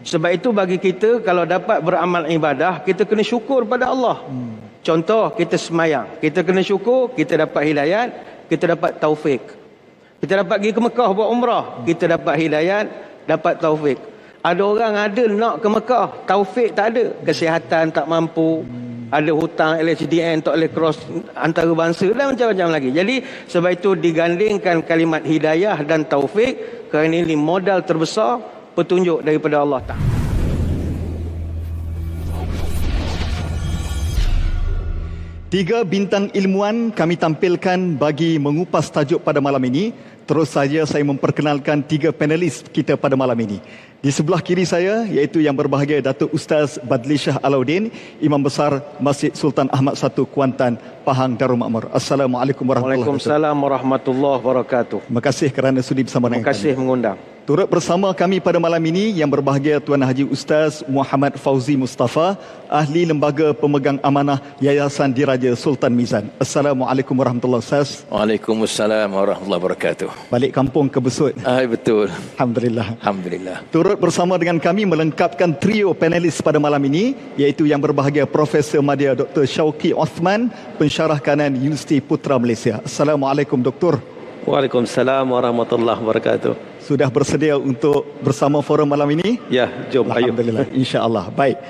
Sebab itu bagi kita, kalau dapat beramal ibadah, kita kena syukur pada Allah. Contoh, kita semayang, kita kena syukur, kita dapat hidayat, kita dapat taufik. Kita dapat pergi ke Mekah buat umrah, kita dapat hidayat, dapat taufik. Ada orang ada nak ke Mekah, taufik tak ada, kesihatan tak mampu, ada hutang LHDN, tak boleh cross antara bangsa dan macam-macam lagi. Jadi sebab itu digandingkan kalimat hidayah dan taufik, kerana ini modal terbesar petunjuk daripada Allah Ta'ala. Tiga bintang ilmuwan kami tampilkan bagi mengupas tajuk pada malam ini. Terus saja saya memperkenalkan tiga panelis kita pada malam ini. Di sebelah kiri saya, iaitu yang berbahagia Datuk Ustaz Badli Shah Alauddin, Imam Besar Masjid Sultan Ahmad I, Kuantan, Pahang, Darul Makmur. Assalamualaikum warahmatullahi wabarakatuh. Waalaikumsalam warahmatullahi wabarakatuh. Terima kasih kerana sudi bersama dengan kami. Terima kasih mengundang. Turut bersama kami pada malam ini yang berbahagia Tuan Haji Ustaz Muhammad Fauzi Mustafa, Ahli Lembaga Pemegang Amanah Yayasan Diraja Sultan Mizan. Assalamualaikum warahmatullahi wabarakatuh. Waalaikumsalam warahmatullahi wabarakatuh. Balik kampung ke Besut. Betul. Alhamdulillah. Alhamdulillah. Turut bersama dengan kami melengkapkan trio panelis pada malam ini, iaitu yang berbahagia Profesor Madya Dr. Syauqi Othman, Pensyarah Kanan Universiti Putra Malaysia. Assalamualaikum Doktor. Waalaikumsalam warahmatullahi wabarakatuh. Sudah bersedia untuk bersama forum malam ini? Ya, jom. Alhamdulillah, insya-Allah. Baik.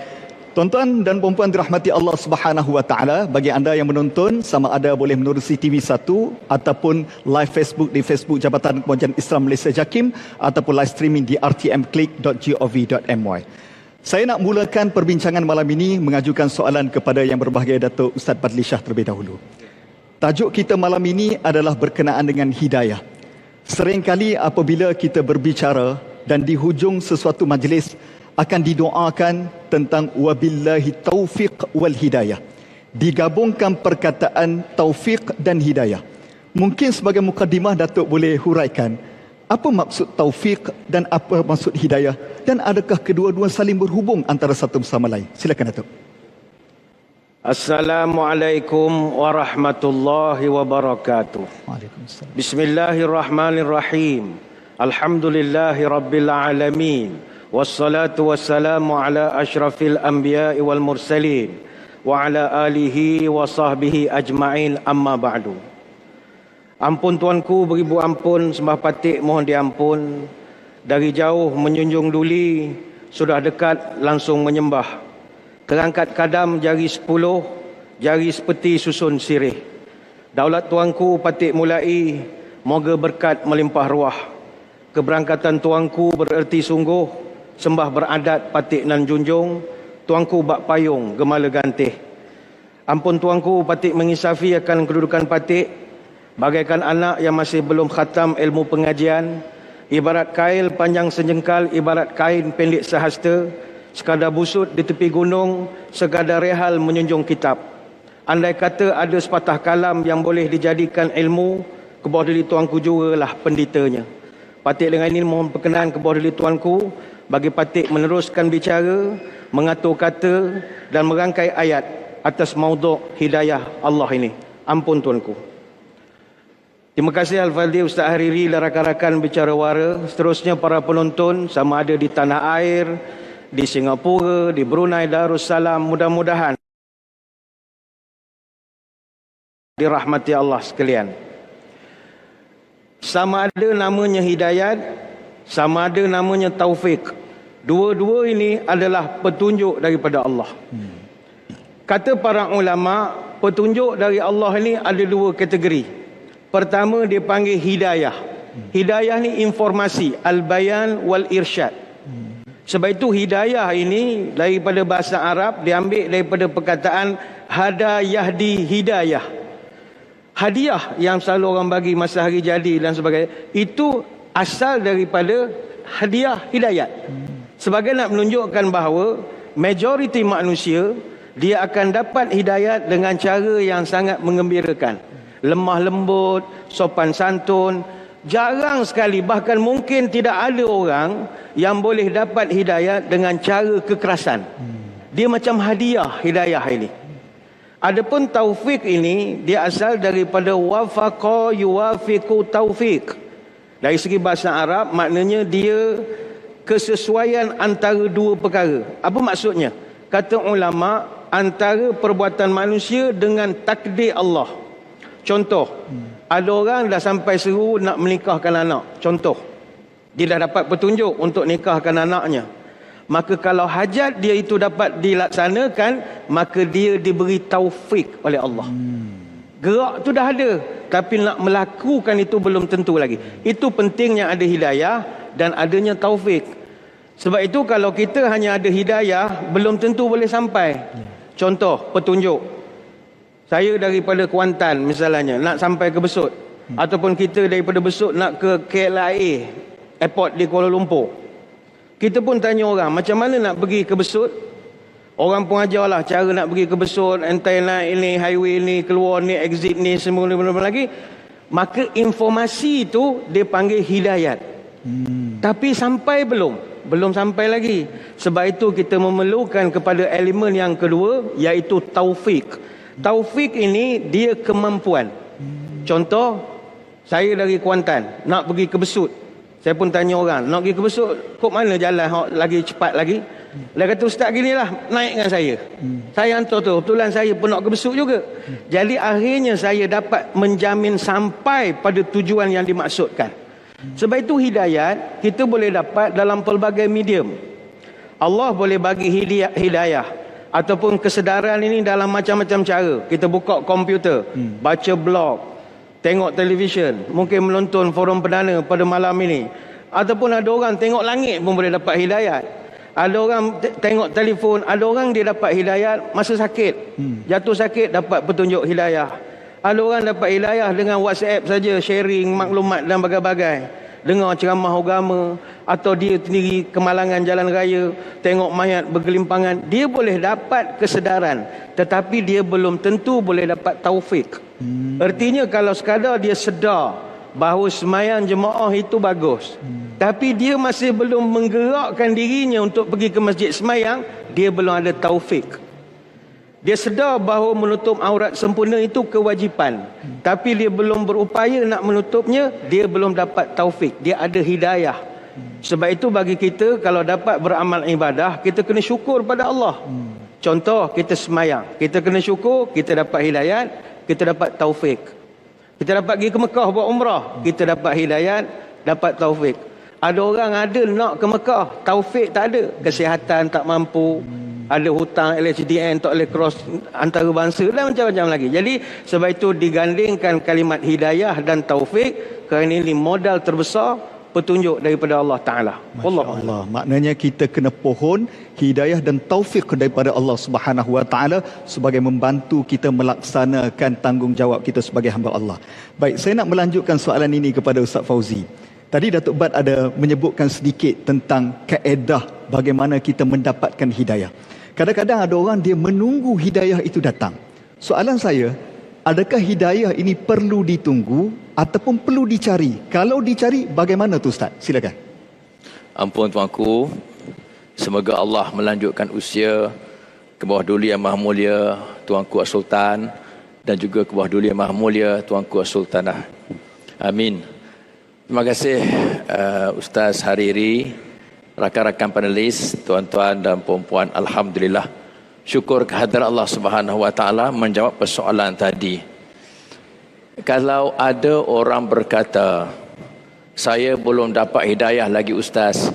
Tuan-tuan dan puan-puan dirahmati Allah Subhanahu wa taala, bagi anda yang menonton, sama ada boleh menerusi TV1 ataupun live Facebook di Facebook Jabatan Kemajuan Islam Malaysia JAKIM, ataupun live streaming di rtmclick.gov.my. Saya nak mulakan perbincangan malam ini mengajukan soalan kepada yang berbahagia Datuk Ustaz Badli Shah terlebih dahulu. Tajuk kita malam ini adalah berkenaan dengan hidayah. Seringkali apabila kita berbicara dan di hujung sesuatu majlis akan didoakan tentang wabillahi taufiq wal hidayah. Digabungkan perkataan taufiq dan hidayah. Mungkin sebagai mukadimah Datuk boleh huraikan apa maksud taufiq dan apa maksud hidayah, dan adakah kedua-dua saling berhubung antara satu sama lain? Silakan Datuk. Assalamualaikum warahmatullahi wabarakatuh. Waalaikumsalam. Bismillahirrahmanirrahim. Alhamdulillahi rabbil alamin. Wassalatu wassalamu ala asyrafil anbiya'i wal mursalin wa ala alihi wa sahbihi ajma'in, amma ba'du. Ampun tuanku, beribu ampun, sembah patik mohon diampun. Dari jauh menjunjung duli, sudah dekat langsung menyembah. Kerangkat kadam jari 10, jari sepeti susun sirih. Daulat tuanku patik mulai, moga berkat melimpah ruah. Keberangkatan tuanku bererti sungguh, sembah beradat patik nan junjung. Tuanku bak payung gemala gantih. Ampun tuanku patik mengisafi akan kedudukan patik, bagaikan anak yang masih belum khatam ilmu pengajian. Ibarat kail panjang sejengkal, ibarat kain pendek sehasta. Sekadar busut di tepi gunung, sekadar rehal menjunjung kitab. Andai kata ada sepatah kalam yang boleh dijadikan ilmu, ke bawah diri tuanku jugalah penditanya. Patik dengan ini mohon perkenan ke bawah diri tuanku, bagi patik meneruskan bicara, mengatur kata dan merangkai ayat atas maudhu' hidayah Allah ini. Ampun tuanku. Terima kasih Al-Fadhil Ustaz Hariri dan rakan-rakan bicara wara. Seterusnya para penonton, sama ada di tanah air, di Singapura, di Brunei Darussalam, mudah-mudahan dirahmati Allah sekalian. Sama ada namanya hidayat, sama ada namanya taufik. Dua-dua ini adalah petunjuk daripada Allah. Kata para ulama, petunjuk dari Allah ini ada dua kategori. Pertama dipanggil hidayah. Hidayah ni informasi, al-bayan wal irsyad. Sebab itu hidayah ini daripada bahasa Arab diambil daripada perkataan hada yahdi hidayah. Hadiah yang selalu orang bagi masa hari jadi dan sebagainya, itu asal daripada hadiah hidayat. Sebagai nak menunjukkan bahawa majoriti manusia dia akan dapat hidayat dengan cara yang sangat menggembirakan. Lemah lembut, sopan santun. Jarang sekali, bahkan mungkin tidak ada orang yang boleh dapat hidayat dengan cara kekerasan. Dia macam hadiah hidayah ini. Adapun taufik ini, dia asal daripada wafaqa yuwafiqu taufik. Dari segi bahasa Arab, maknanya dia kesesuaian antara dua perkara. Apa maksudnya? Kata ulama, antara perbuatan manusia dengan takdir Allah. Contoh, ada orang dah sampai seru nak menikahkan anak. Contoh, dia dah dapat petunjuk untuk nikahkan anaknya. Maka kalau hajat dia itu dapat dilaksanakan, maka dia diberi taufik oleh Allah. Gerak tu dah ada, tapi nak melakukan itu belum tentu lagi. Itu pentingnya ada hidayah dan adanya taufik. Sebab itu kalau kita hanya ada hidayah, belum tentu boleh sampai. Contoh, petunjuk. Saya daripada Kuantan misalnya, nak sampai ke Besut. Ataupun kita daripada Besut nak ke KLIA, airport di Kuala Lumpur. Kita pun tanya orang, macam mana nak pergi ke Besut? Orang pun ajarlah cara nak pergi ke Besut, entai naik ini, highway ni, keluar ni, exit ni, semua lagi. Maka informasi itu dia panggil hidayat. Tapi sampai belum? Belum sampai lagi. Sebab itu kita memerlukan kepada elemen yang kedua, iaitu taufik. Taufik ini dia kemampuan. Contoh, saya dari Kuantan nak pergi ke Besut. Saya pun tanya orang, nak pergi ke Besut, kok mana jalan lagi cepat lagi? Dia kata, ustaz ginilah, naik dengan saya. Saya hantar tu, kebetulan saya pun nak ke Besut juga. Jadi akhirnya saya dapat menjamin sampai pada tujuan yang dimaksudkan. Sebab itu hidayat kita boleh dapat dalam pelbagai medium. Allah boleh bagi hidayah ataupun kesedaran ini dalam macam-macam cara. Kita buka komputer, baca blog, tengok televisyen, mungkin menonton forum perdana pada malam ini. Ataupun ada orang tengok langit pun boleh dapat hidayat. Ada orang tengok telefon, ada orang dia dapat hidayat masa sakit. Jatuh sakit dapat petunjuk hidayah. Ada orang dapat hidayah dengan WhatsApp saja, sharing maklumat dan bagai-bagai. Dengar ceramah agama, atau dia sendiri kemalangan jalan raya, tengok mayat bergelimpangan. Dia boleh dapat kesedaran, tetapi dia belum tentu boleh dapat taufik. Artinya kalau sekadar dia sedar bahawa sembahyang jemaah itu bagus, tapi dia masih belum menggerakkan dirinya untuk pergi ke masjid sembahyang, dia belum ada taufik. Dia sedar bahawa menutup aurat sempurna itu kewajipan, tapi dia belum berupaya nak menutupnya, dia belum dapat taufik. Dia ada hidayah. Sebab itu bagi kita, kalau dapat beramal ibadah, kita kena syukur pada Allah. Contoh, kita semayang, kita kena syukur, kita dapat hidayat, kita dapat taufik. Kita dapat pergi ke Mekah buat umrah, kita dapat hidayat, dapat taufik. Ada orang ada nak ke Mekah, taufik tak ada, kesihatan tak mampu, ada hutang LHDN, tak boleh cross antarabangsa dan macam-macam lagi. Jadi sebab itu digandingkan kalimat hidayah dan taufik, kerana ini modal terbesar petunjuk daripada Allah Ta'ala. Allah. Maknanya kita kena pohon hidayah dan taufik daripada Allah Subhanahu Wa Ta'ala sebagai membantu kita melaksanakan tanggungjawab kita sebagai hamba Allah. Baik, saya nak melanjutkan soalan ini kepada Ustaz Fauzi. Tadi Datuk Bat ada menyebutkan sedikit tentang kaedah bagaimana kita mendapatkan hidayah. Kadang-kadang ada orang dia menunggu hidayah itu datang. Soalan saya, adakah hidayah ini perlu ditunggu ataupun perlu dicari? Kalau dicari, bagaimana tu Ustaz? Silakan. Ampun tuanku, semoga Allah melanjutkan usia ke bawah Duli Yang Maha Mulia Tuanku As-Sultan dan juga ke bawah Duli Yang Maha Mulia Tuanku As-Sultanah. Amin. Terima kasih Ustaz Hariri, rakan-rakan panelis, tuan-tuan dan puan-puan. Alhamdulillah, syukur kehadirat Allah Subhanahu Wa Ta'ala menjawab persoalan tadi. Kalau ada orang berkata, saya belum dapat hidayah lagi Ustaz,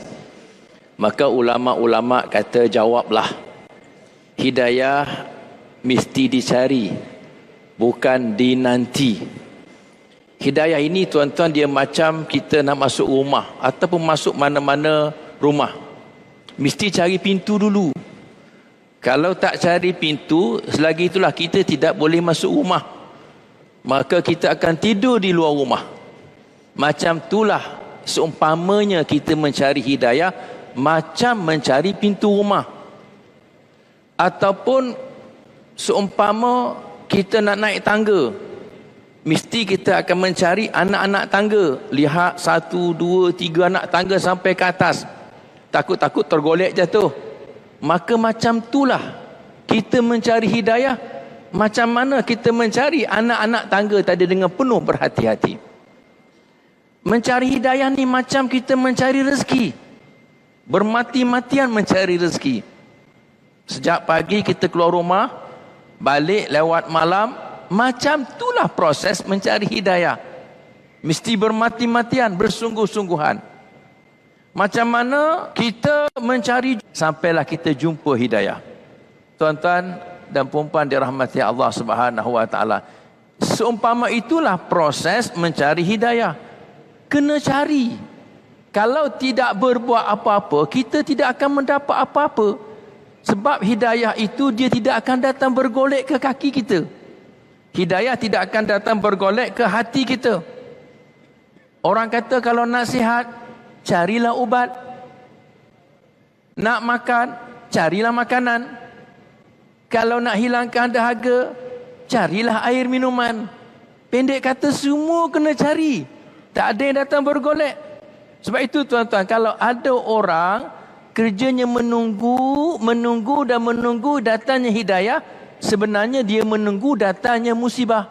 maka ulama-ulama kata jawablah, hidayah mesti dicari, bukan dinanti. Hidayah ini tuan-tuan, dia macam kita nak masuk rumah ataupun masuk mana-mana rumah, mesti cari pintu dulu. Kalau tak cari pintu, selagi itulah kita tidak boleh masuk rumah, maka kita akan tidur di luar rumah. Macam itulah seumpamanya kita mencari hidayah, macam mencari pintu rumah. Ataupun seumpama kita nak naik tangga, mesti kita akan mencari anak-anak tangga. Lihat 1, 2, 3 anak tangga sampai ke atas, takut-takut tergolek jatuh. Maka macam itulah kita mencari hidayah, macam mana kita mencari anak-anak tangga tadi dengan penuh berhati-hati. Mencari hidayah ni macam kita mencari rezeki. bermati-matian mencari rezeki. Sejak pagi kita keluar rumah, balik lewat malam, macam itulah proses mencari hidayah. Mesti bermati-matian, bersungguh-sungguhan. Macam mana kita mencari sampailah kita jumpa hidayah. Tuan-tuan dan puan-puan dirahmati Allah Subhanahu wa taala. Seumpama itulah proses mencari hidayah. Kena cari. Kalau tidak berbuat apa-apa, kita tidak akan mendapat apa-apa. Sebab hidayah itu dia tidak akan datang bergolek ke kaki kita. Hidayah tidak akan datang bergolek ke hati kita. Orang kata kalau nak sihat, carilah ubat. Nak makan, carilah makanan. Kalau nak hilangkan dahaga, carilah air minuman. Pendek kata, semua kena cari. Tak ada yang datang bergolek. Sebab itu tuan-tuan, kalau ada orang kerjanya menunggu dan menunggu datangnya hidayah, sebenarnya dia menunggu datangnya musibah.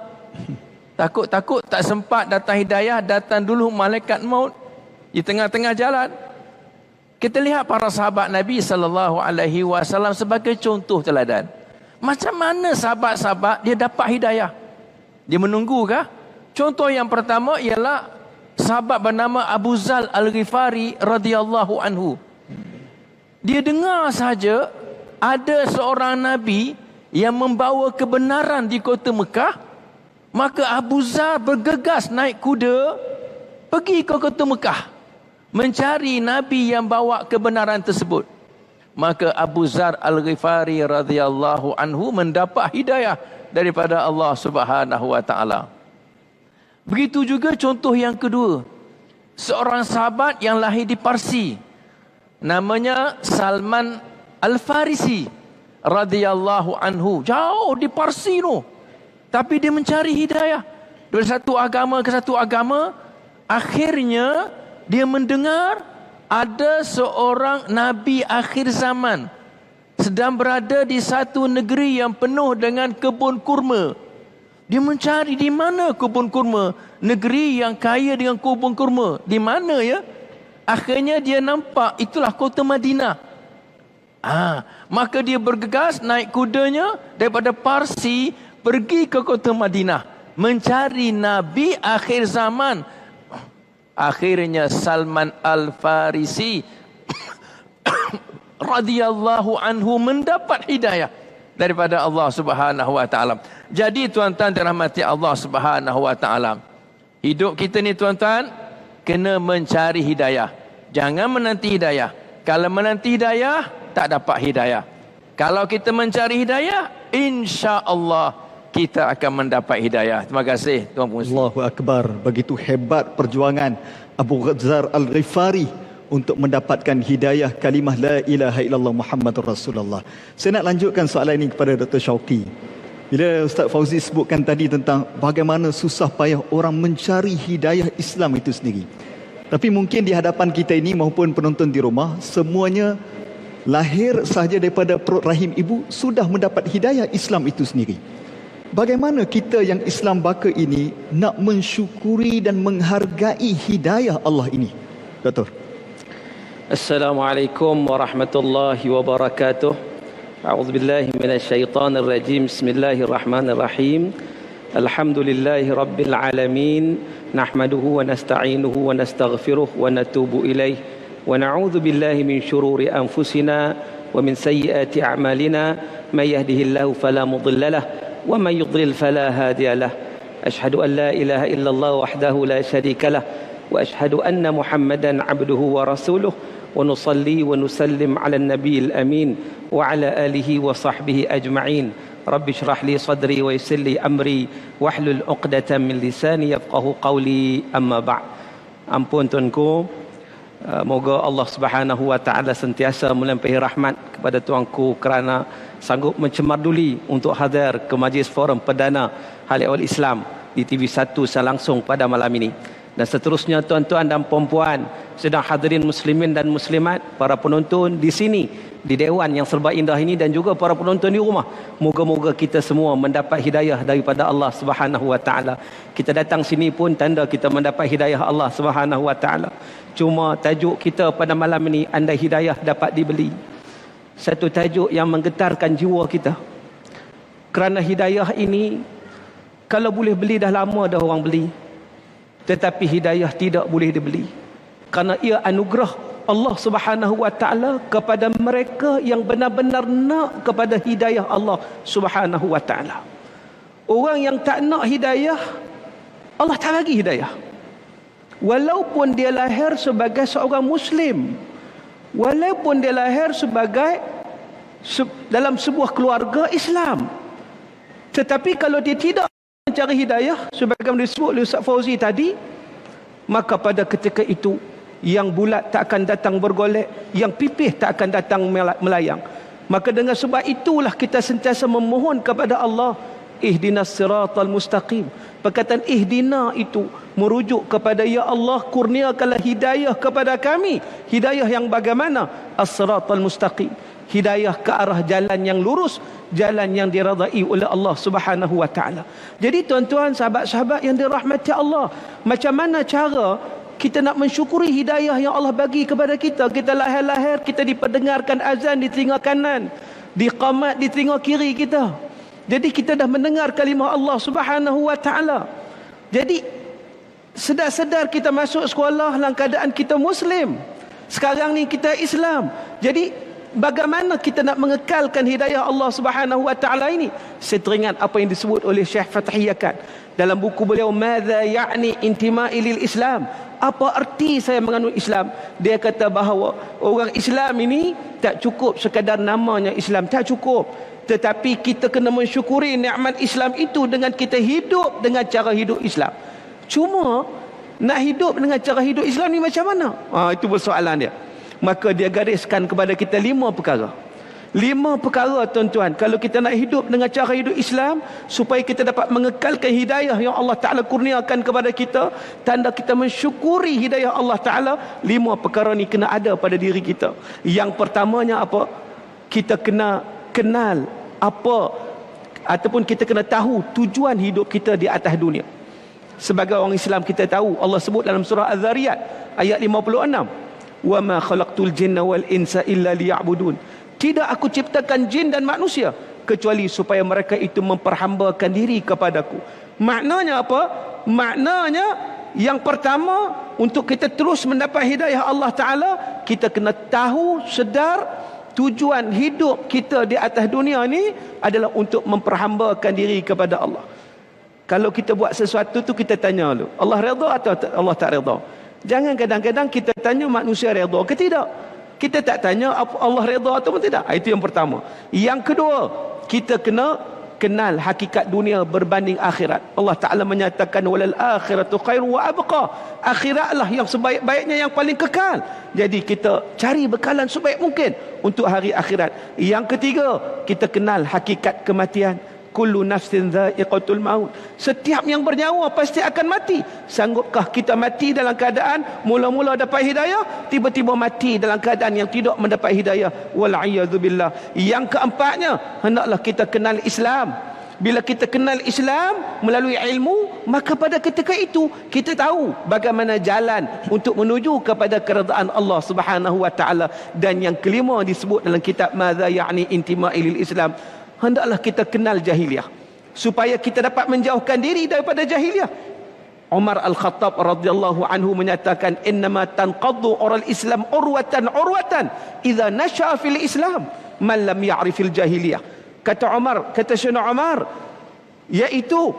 Takut-takut tak sempat datang hidayah, datang dulu malaikat maut di tengah-tengah jalan. Kita lihat para sahabat Nabi SAW sebagai contoh teladan. Macam mana sahabat-sahabat dia dapat hidayah? Dia menunggu kah? Contoh yang pertama ialah sahabat bernama Abu Zar Al-Ghifari radhiyallahu anhu. Dia dengar saja ada seorang Nabi yang membawa kebenaran di kota Mekah, maka Abu Zar bergegas naik kuda pergi ke kota Mekah mencari Nabi yang bawa kebenaran tersebut. Maka Abu Zar Al-Ghifari radhiyallahu anhu mendapat hidayah daripada Allah Subhanahu wa taala. Begitu juga contoh yang kedua. Seorang sahabat yang lahir di Parsi, namanya Salman Al-Farisi radhiyallahu anhu. Jauh di Parsi tu. Tapi dia mencari hidayah dari satu agama ke satu agama. Akhirnya dia mendengar ada seorang Nabi akhir zaman sedang berada di satu negeri yang penuh dengan kebun kurma. Dia mencari di mana kebun kurma, negeri yang kaya dengan kebun kurma. Di mana ya? Akhirnya dia nampak itulah kota Madinah. Maka dia bergegas naik kudanya daripada Parsi pergi ke kota Madinah mencari Nabi akhir zaman. Akhirnya Salman Al-Farisi radhiyallahu anhu mendapat hidayah daripada Allah Subhanahu wa taala. Jadi tuan-tuan dirahmati Allah Subhanahu wa taala, hidup kita ni tuan-tuan kena mencari hidayah. Jangan menanti hidayah. Kalau menanti hidayah tak dapat hidayah. Kalau kita mencari hidayah, insya-Allah kita akan mendapat hidayah. Terima kasih Tuan Pengurusi. Allahu Akbar. Begitu hebat perjuangan Abu Zar Al-Ghifari untuk mendapatkan hidayah kalimah la ilaha illallah Muhammadur Rasulullah. Saya nak lanjutkan soalan ini kepada Dr. Syauqi. Bila Ustaz Fauzi sebutkan tadi tentang bagaimana susah payah orang mencari hidayah Islam itu sendiri. Tapi mungkin di hadapan kita ini maupun penonton di rumah, semuanya lahir sahaja daripada perut rahim ibu sudah mendapat hidayah Islam itu sendiri. Bagaimana kita yang Islam baka ini nak mensyukuri dan menghargai hidayah Allah ini? Doktor. Assalamualaikum warahmatullahi wabarakatuh. A'udzubillahi minasyaitonir rajim. Bismillahirrahmanirrahim. Alhamdulillahi rabbil alamin. Nahmaduhu wa nasta'inuhu wa nastaghfiruh wa natubu ilaih. Wa na'udzu billahi min syururi anfusina wa min sayyiati a'malina. May yahdihillahu fala mudilla lahu ومن يضلل فلا هادي له أشهد أن لا إله إلا الله وحده لا شريك له وأشهد أن محمدا عبده ورسوله ونصلي ونسلم على النبي الأمين وعلى آله وصحبه أجمعين رب اشرح لي صدري ويسر لي أمري واحلل عقدة من لساني يفقهوا قولي أما بعد. Ampun tuanku, moga Allah Subhanahu wa taala sentiasa melimpahi rahmat kepada tuanku kerana sanggup mencemarduli untuk hadir ke majlis forum perdana Hal Ehwal Islam di TV1 secara langsung pada malam ini. Dan seterusnya tuan-tuan dan puan-puan, sedang hadirin muslimin dan muslimat, para penonton di sini, di dewan yang serba indah ini, dan juga para penonton di rumah. Moga-moga kita semua mendapat hidayah daripada Allah Subhanahu wa taala. Kita datang sini pun tanda kita mendapat hidayah Allah Subhanahu wa taala. Cuma tajuk kita pada malam ini, andai hidayah dapat dibeli. Satu tajuk yang menggetarkan jiwa kita. Kerana hidayah ini kalau boleh beli dah lama dah orang beli. Tetapi hidayah tidak boleh dibeli. Kerana ia anugerah Allah Subhanahu wa taala kepada mereka yang benar-benar nak kepada hidayah Allah Subhanahu wa taala. Orang yang tak nak hidayah, Allah tak bagi hidayah. Walaupun dia lahir sebagai seorang Muslim, walaupun dia lahir sebagai dalam sebuah keluarga Islam, tetapi kalau dia tidak mencari hidayah, sebagaimana disebut oleh Ustaz Fauzi tadi, maka pada ketika itu yang bulat tak akan datang bergolek, yang pipih tak akan datang melayang. Maka dengan sebab itulah kita sentiasa memohon kepada Allah, ihdinas siratal mustaqim. Perkataan ihdina itu merujuk kepada ya Allah, kurniakanlah hidayah kepada kami. Hidayah yang bagaimana? As-siratal mustaqim. Hidayah ke arah jalan yang lurus, jalan yang diradai oleh Allah Subhanahu wa taala. Jadi tuan-tuan, sahabat-sahabat yang dirahmati Allah, macam mana cara kita nak mensyukuri hidayah yang Allah bagi kepada kita? Kita lahir-lahir, kita diperdengarkan azan di telinga kanan, diqamat di telinga kiri kita. Jadi kita dah mendengar kalimah Allah Subhanahu wa taala. Jadi sedar-sedar kita masuk sekolah dalam keadaan kita Muslim. Sekarang ni kita Islam. Jadi bagaimana kita nak mengekalkan hidayah Allah Subhanahu wa taala ini? Saya teringat apa yang disebut oleh Syekh Fathi Yakan dalam buku beliau, Madza ya'ni intima'i lil Islam? Apa arti saya menganut Islam? Dia kata bahawa orang Islam ini tak cukup sekadar namanya Islam, tak cukup. Tetapi kita kena mensyukuri nikmat Islam itu dengan kita hidup dengan cara hidup Islam. Cuma nak hidup dengan cara hidup Islam ni macam mana? Itu persoalan dia. Maka dia gariskan kepada kita 5 perkara. 5 perkara tuan-tuan, kalau kita nak hidup dengan cara hidup Islam, supaya kita dapat mengekalkan hidayah yang Allah Ta'ala kurniakan kepada kita, tanda kita mensyukuri hidayah Allah Ta'ala, 5 perkara ni kena ada pada diri kita. Yang pertamanya apa? Kita kena kenal apa, ataupun kita kena tahu tujuan hidup kita di atas dunia. Sebagai orang Islam kita tahu, Allah sebut dalam surah Az-Zariyat ayat 56, wa ma khalaqtul jinna wal insa illa liya'budun. Tidak aku ciptakan jin dan manusia kecuali supaya mereka itu memperhambakan diri kepadaku. Maknanya apa? Maknanya yang pertama, untuk kita terus mendapat hidayah Allah Ta'ala, kita kena tahu, sedar tujuan hidup kita di atas dunia ni adalah untuk memperhambakan diri kepada Allah. Kalau kita buat sesuatu tu, kita tanya dulu, Allah redha atau Allah tak redha? Jangan kadang-kadang kita tanya manusia redha ke tidak. Kita tak tanya Allah redha atau tidak. Itu yang pertama. Yang kedua, kita kena kenal hakikat dunia berbanding akhirat. Allah Ta'ala menyatakan walal akhiratu khairu wa abqa. Akhiratlah yang sebaik-baiknya, yang paling kekal. Jadi kita cari bekalan sebaik mungkin untuk hari akhirat. Yang ketiga, kita kenal hakikat kematian. Kullu nafsin dha'iqatul maut. Setiap yang bernyawa pasti akan mati. Sanggupkah kita mati dalam keadaan mula-mula dapat hidayah, tiba-tiba mati dalam keadaan yang tidak mendapat hidayah? Wal'iyadzubillah. Yang keempatnya, hendaklah kita kenal Islam. Bila kita kenal Islam melalui ilmu, maka pada ketika itu kita tahu bagaimana jalan untuk menuju kepada keredaan Allah Subhanahu wa taala. Dan yang kelima disebut dalam kitab Madza ya'ni intima'i lil Islam, hendaklah kita kenal jahiliyah supaya kita dapat menjauhkan diri daripada jahiliyah. Umar Al-Khattab radhiyallahu anhu menyatakan, innama tanqaddu ural Islam urwatan idza nasha'a fil Islam man lam ya'rifil jahiliyah. Kata Umar, kata Sayyidina Umar, iaitu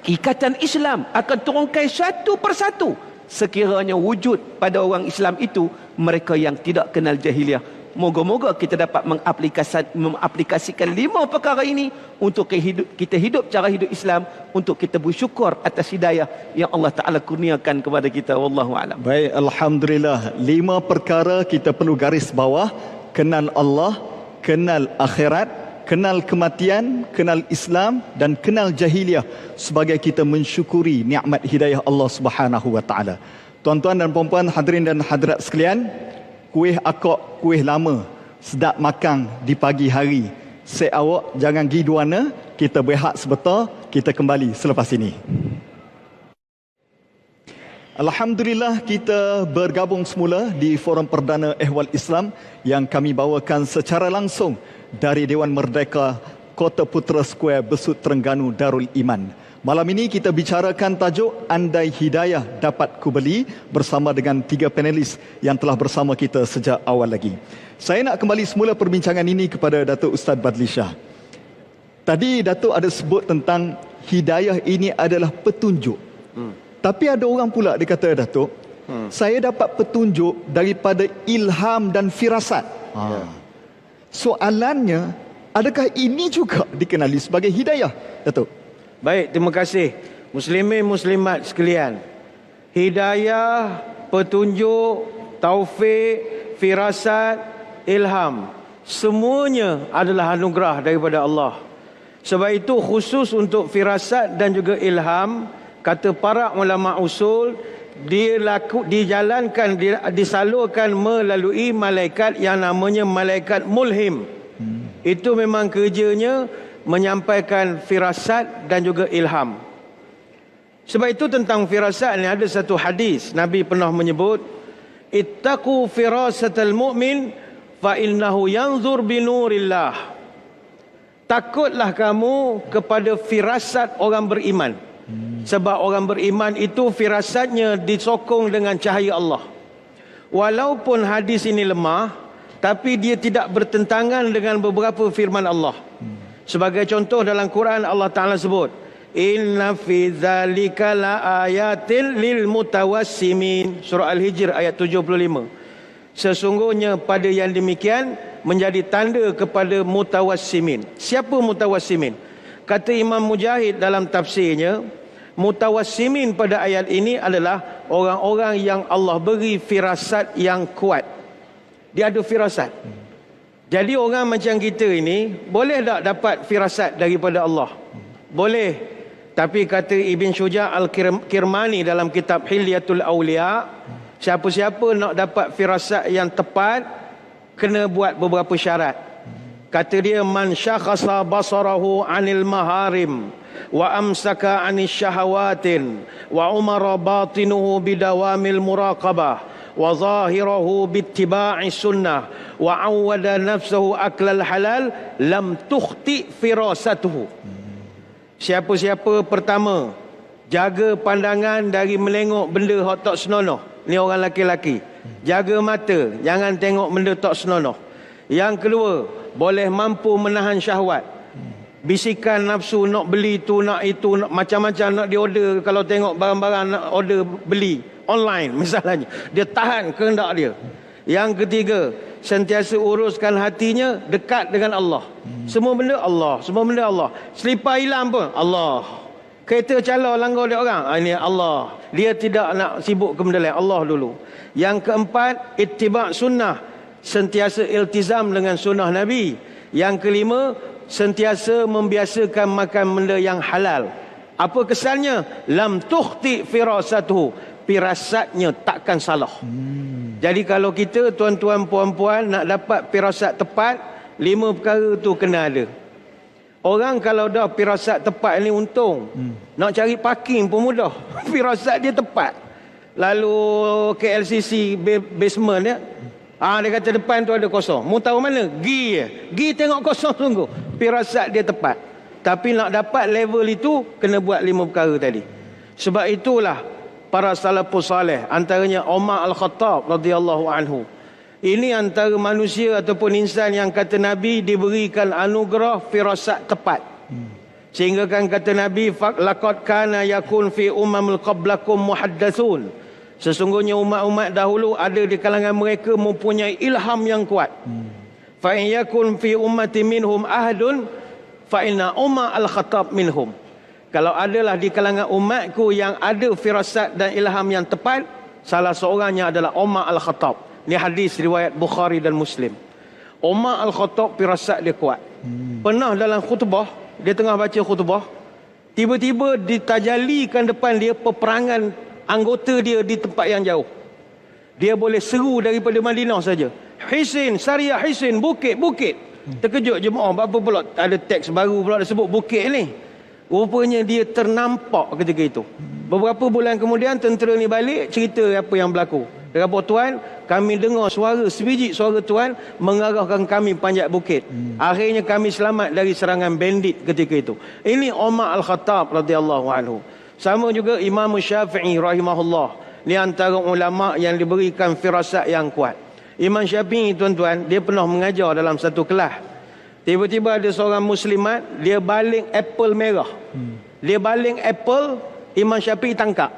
ikatan Islam akan terungkai satu persatu sekiranya wujud pada orang Islam itu mereka yang tidak kenal jahiliyah. Moga-moga kita dapat mengaplikasikan 5 perkara ini untuk kita hidup cara hidup Islam, untuk kita bersyukur atas hidayah yang Allah Ta'ala kurniakan kepada kita. Wallahu a'lam. Baik, Alhamdulillah. 5 perkara kita perlu garis bawah: kenal Allah, kenal akhirat, kenal kematian, kenal Islam dan kenal jahiliah sebagai kita mensyukuri nikmat hidayah Allah Subhanahu wa taala. Tuan-tuan dan puan-puan, hadirin dan hadirat sekalian, kuih akok, kuih lama, sedap makan di pagi hari. Set awak jangan pergi duana, kita berehat sebentar, kita kembali selepas ini. Alhamdulillah, kita bergabung semula di Forum Perdana Ehwal Islam yang kami bawakan secara langsung dari Dewan Merdeka Kota Putra Square, Besut, Terengganu, Darul Iman. Malam ini kita bicarakan tajuk Andai Hidayah Dapat Kubeli bersama dengan 3 panelis yang telah bersama kita sejak awal lagi. Saya nak kembali semula perbincangan ini kepada Datuk Ustaz Badli Shah. Tadi Datuk ada sebut tentang hidayah ini adalah petunjuk. Tapi ada orang pula dia kata, Datuk, saya dapat petunjuk daripada ilham dan firasat. Soalannya, adakah ini juga dikenali sebagai hidayah, Datuk? Baik, terima kasih. Muslimin muslimat sekalian. Hidayah, petunjuk, taufik, firasat, ilham, semuanya adalah anugerah daripada Allah. Sebab itu khusus untuk firasat dan juga ilham, kata para ulama usul, disalurkan melalui malaikat yang namanya malaikat mulhim. Itu memang kerjanya menyampaikan firasat dan juga ilham. Sebab itu tentang firasat ni ada satu hadis Nabi pernah menyebut, ittaqu firasatal mu'min fa innahu yanzur binurillah. Takutlah kamu kepada firasat orang beriman. Sebab orang beriman itu firasatnya disokong dengan cahaya Allah. Walaupun hadis ini lemah, tapi dia tidak bertentangan dengan beberapa firman Allah. Sebagai contoh dalam Quran, Allah Ta'ala sebut, inna fi dzalika la ayatin lil mutawassimin. Surah Al-Hijr ayat 75. Sesungguhnya pada yang demikian menjadi tanda kepada mutawassimin. Siapa mutawassimin? Kata Imam Mujahid dalam tafsirnya, mutawassimin pada ayat ini adalah orang-orang yang Allah beri firasat yang kuat. Dia ada firasat. Jadi orang macam kita ini boleh tak dapat firasat daripada Allah? Boleh. Tapi kata Ibn Syuja' Al-Kirmani dalam kitab Hilyatul Awliya, siapa-siapa nak dapat firasat yang tepat kena buat beberapa syarat. Kata dia, man syakhasa basarahu anil maharim wa amsaka anis syahawatin wa umara batinuhu bidawamil muraqabah wa zahirahu bittiba'i sunnah wa awwada nafsahu aklal halal lam tukhti firasatuhu. Siapa-siapa pertama jaga pandangan dari melengok benda hak tak senonoh. Ni orang laki-laki. Jaga mata, jangan tengok benda tak senonoh. Yang kedua, boleh mampu menahan syahwat. Bisikan nafsu nak beli tu, nak itu, nak macam-macam nak diorder. Kalau tengok barang-barang nak order beli online misalnya, dia tahan kehendak dia. Yang ketiga, sentiasa uruskan hatinya dekat dengan Allah. Semua benda Allah, semua benda Allah. Selipar hilang pun Allah. Kereta cala langgar dia orang, ini Allah. Dia tidak nak sibuk ke benda lain, Allah dulu. Yang keempat, ittiba' sunnah, sentiasa iltizam dengan sunnah Nabi. Yang kelima, sentiasa membiasakan makan benda yang halal. Apa kesannya? Lam tukhti firasatuhu, firasatnya takkan salah. Jadi kalau kita, tuan-tuan puan-puan, nak dapat firasat tepat, 5 perkara tu kena ada. Orang kalau dah firasat tepat ni untung. Nak cari parking pun mudah. Firasat dia tepat. Lalu KLCC basement ya. Dia kata depan tu ada kosong. Mu tahu mana? Gi tengok kosong sungguh. Firasat dia tepat. Tapi nak dapat level itu kena buat 5 perkara tadi. Sebab itulah para salafus saleh, antaranya Umar Al-Khattab radhiyallahu anhu. Ini antara manusia ataupun insan yang kata Nabi diberikan anugerah firasat tepat. Sehingga kan kata Nabi, laqad kana yakun fi umamil qablakum muhaddatsun. Sesungguhnya umat-umat dahulu ada di kalangan mereka mempunyai ilham yang kuat. Fa in yakun fi ummati minhum ahadun fa inna Umar Al-Khattab minhum. Kalau adalah di kalangan umatku yang ada firasat dan ilham yang tepat, salah seorangnya adalah Umar Al-Khattab. Ini hadis riwayat Bukhari dan Muslim. Umar Al-Khattab firasat dia kuat. Pernah dalam khutbah, dia tengah baca khutbah, tiba-tiba ditajalikan depan dia peperangan anggota dia di tempat yang jauh. Dia boleh seru daripada Madinah saja. Hisin, Syariah Hisin, bukit. Terkejut jemaah, apa pula ada teks baru pula disebut bukit ni. Rupanya dia ternampak ketika itu. Beberapa bulan kemudian tentera ni balik cerita apa yang berlaku. Dia kata, tuan, kami dengar sebiji suara tuan mengarahkan kami panjat bukit. Akhirnya kami selamat dari serangan bandit ketika itu. Ini Umar Al-Khattab radhiyallahu anhu. Sama juga Imam Syafi'i rahimahullah. Ni antara ulama yang diberikan firasat yang kuat. Imam Syafi'i tuan-tuan, dia pernah mengajar dalam satu kelas. Tiba-tiba ada seorang muslimat, dia baling apple merah. Dia baling apple, Imam Syafi'i tangkap.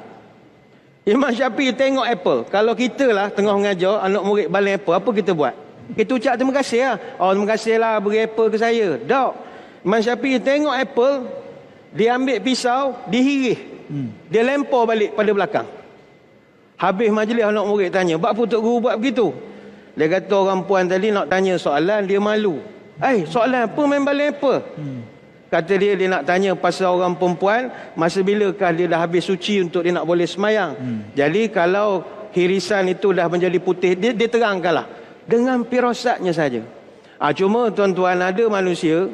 Imam Syafi'i tengok apple. Kalau kita lah tengah mengajar, anak murid baling apple, apa kita buat? Kita ucap terima kasih lah. Oh, terima kasih lah beri apple ke saya. Tak. Imam Syafi'i tengok apple, dia ambil pisau, dihirih. Dia lempar balik pada belakang. Habis majlis anak murid tanya, apa Tok Guru buat begitu? Dia kata orang puan tadi nak tanya soalan, dia malu. Soalan apa main baling apple? Kata dia nak tanya pasal orang perempuan, masa bilakah dia dah habis suci untuk dia nak boleh semayang. Jadi kalau hirisan itu dah menjadi putih, dia terangkanlah dengan firasatnya saja. Cuma tuan-tuan, ada manusia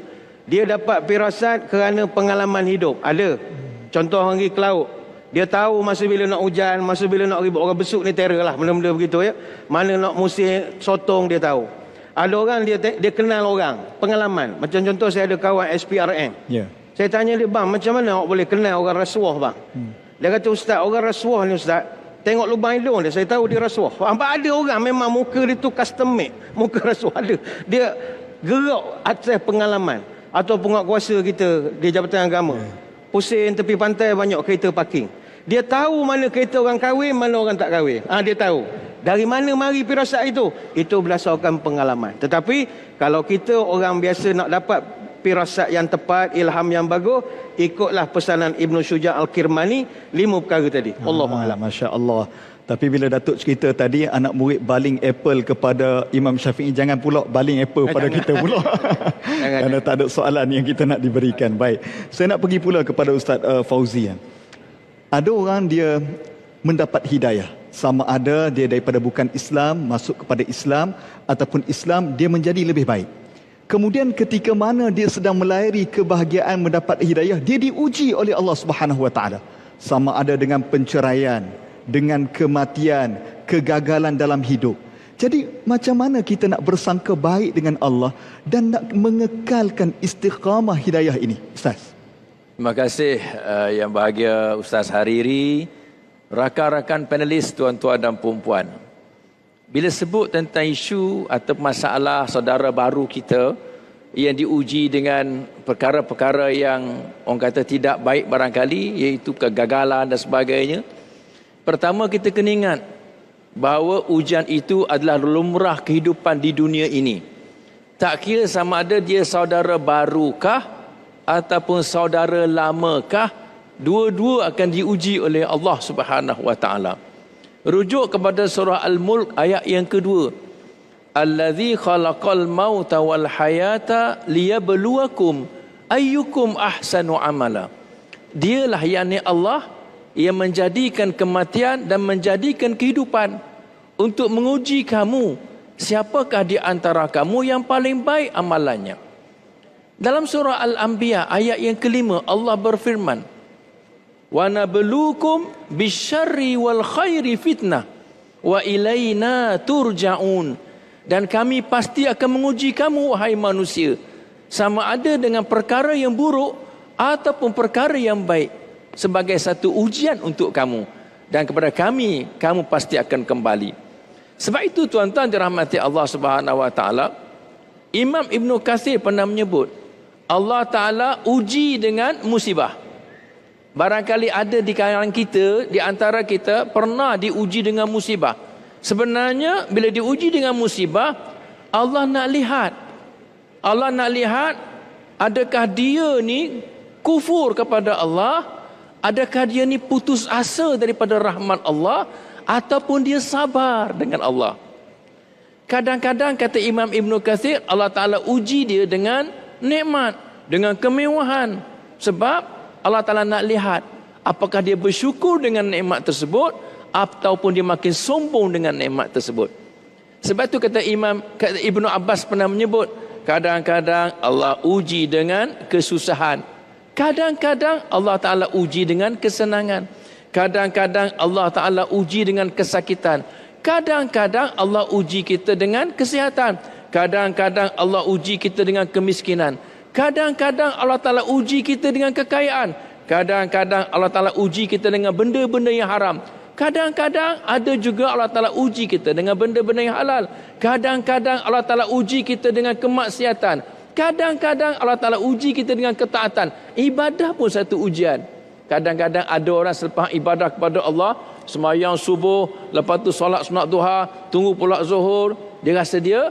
dia dapat firasat kerana pengalaman hidup. Ada. Contoh orang pergi ke laut, dia tahu masa bila nak hujan, masa bila nak ribut. Orang besuk ni terror lah, benda-benda begitu ya. Mana nak musim sotong dia tahu. Ada orang dia kenal orang, pengalaman. Macam contoh saya ada kawan SPRM. Saya tanya dia, bang, macam mana awak boleh kenal orang rasuah bang? Dia kata, ustaz, orang rasuah ni ustaz, tengok lubang hidung dia, saya tahu dia rasuah. Ada orang memang muka dia tu custom made, muka rasuah ada. Dia gerak atas pengalaman. Atau penguatkuasa kita di Jabatan Agama. Pusing tepi pantai banyak kereta parking. Dia tahu mana kereta orang kahwin, mana orang tak kahwin. Dia tahu. Dari mana mari firasat itu? Itu berdasarkan pengalaman. Tetapi kalau kita orang biasa nak dapat firasat yang tepat, ilham yang bagus, ikutlah pesanan Ibn Syuja' Al-Kirmani, 5 perkara tadi. Allahuakbar. Masya-Allah. Tapi bila Datuk cerita tadi anak murid baling apple kepada Imam Syafi'i, jangan pula baling apple pada kita pula. Kerana tak ada soalan yang kita nak diberikan. Baik. Saya nak pergi pula kepada Ustaz Fauzi. Ada orang dia mendapat hidayah, sama ada dia daripada bukan Islam masuk kepada Islam, ataupun Islam dia menjadi lebih baik. Kemudian ketika mana dia sedang melayari kebahagiaan mendapat hidayah, dia diuji oleh Allah Subhanahu Wa Taala, sama ada dengan penceraian, dengan kematian, kegagalan dalam hidup. Jadi macam mana kita nak bersangka baik dengan Allah dan nak mengekalkan istiqamah hidayah ini, Ustaz? Terima kasih yang bahagia Ustaz Hariri, rakan-rakan panelis, tuan-tuan dan puan-puan. Bila sebut tentang isu atau masalah saudara baru kita yang diuji dengan perkara-perkara yang orang kata tidak baik barangkali, iaitu kegagalan dan sebagainya, pertama kita kena ingat bahawa ujian itu adalah lumrah kehidupan di dunia ini. Tak kira sama ada dia saudara barukah ataupun saudara lamakah, dua-dua akan diuji oleh Allah Subhanahu Wa Taala. Rujuk kepada surah Al-Mulk ayat yang kedua. Allazi khalaqal mauta wal hayata liyabluwakum ayyukum ahsanu amala. Dialah yakni Allah yang menjadikan kematian dan menjadikan kehidupan untuk menguji kamu, siapakah di antara kamu yang paling baik amalannya. Dalam surah Al-Anbiya ayat yang kelima, Allah berfirman, wa nabluukum bisyarri wal khairi fitnah wa ilaina turja'un. Dan kami pasti akan menguji kamu wahai manusia, sama ada dengan perkara yang buruk ataupun perkara yang baik, sebagai satu ujian untuk kamu, dan kepada kami kamu pasti akan kembali. Sebab itu tuan-tuan dirahmati Allah Subhanahu Wa Taala, Imam Ibn Katsir pernah menyebut Allah Ta'ala uji dengan musibah. Barangkali ada di kalangan kita, di antara kita pernah diuji dengan musibah. Sebenarnya bila diuji dengan musibah, Allah nak lihat adakah dia ni kufur kepada Allah, adakah dia ni putus asa daripada rahmat Allah, ataupun dia sabar dengan Allah. Kadang-kadang kata Imam Ibn Kathir, Allah Ta'ala uji dia dengan nikmat, dengan kemewahan. Sebab Allah Ta'ala nak lihat apakah dia bersyukur dengan nikmat tersebut ataupun dia makin sombong dengan nikmat tersebut. Sebab itu kata Ibnu Abbas pernah menyebut, kadang-kadang Allah uji dengan kesusahan, kadang-kadang Allah Ta'ala uji dengan kesenangan, kadang-kadang Allah Ta'ala uji dengan kesakitan, kadang-kadang Allah uji kita dengan kesihatan, kadang-kadang Allah uji kita dengan kemiskinan, kadang-kadang Allah Ta'ala uji kita dengan kekayaan, kadang-kadang Allah Ta'ala uji kita dengan benda-benda yang haram, kadang-kadang ada juga Allah Ta'ala uji kita dengan benda-benda yang halal, kadang-kadang Allah Ta'ala uji kita dengan kemaksiatan, kadang-kadang Allah Ta'ala uji kita dengan ketaatan. Ibadah pun satu ujian. Kadang-kadang ada orang selepas ibadah kepada Allah, sembahyang subuh, lepas tu solat sunat duha, tunggu pula zuhur, dia rasa dia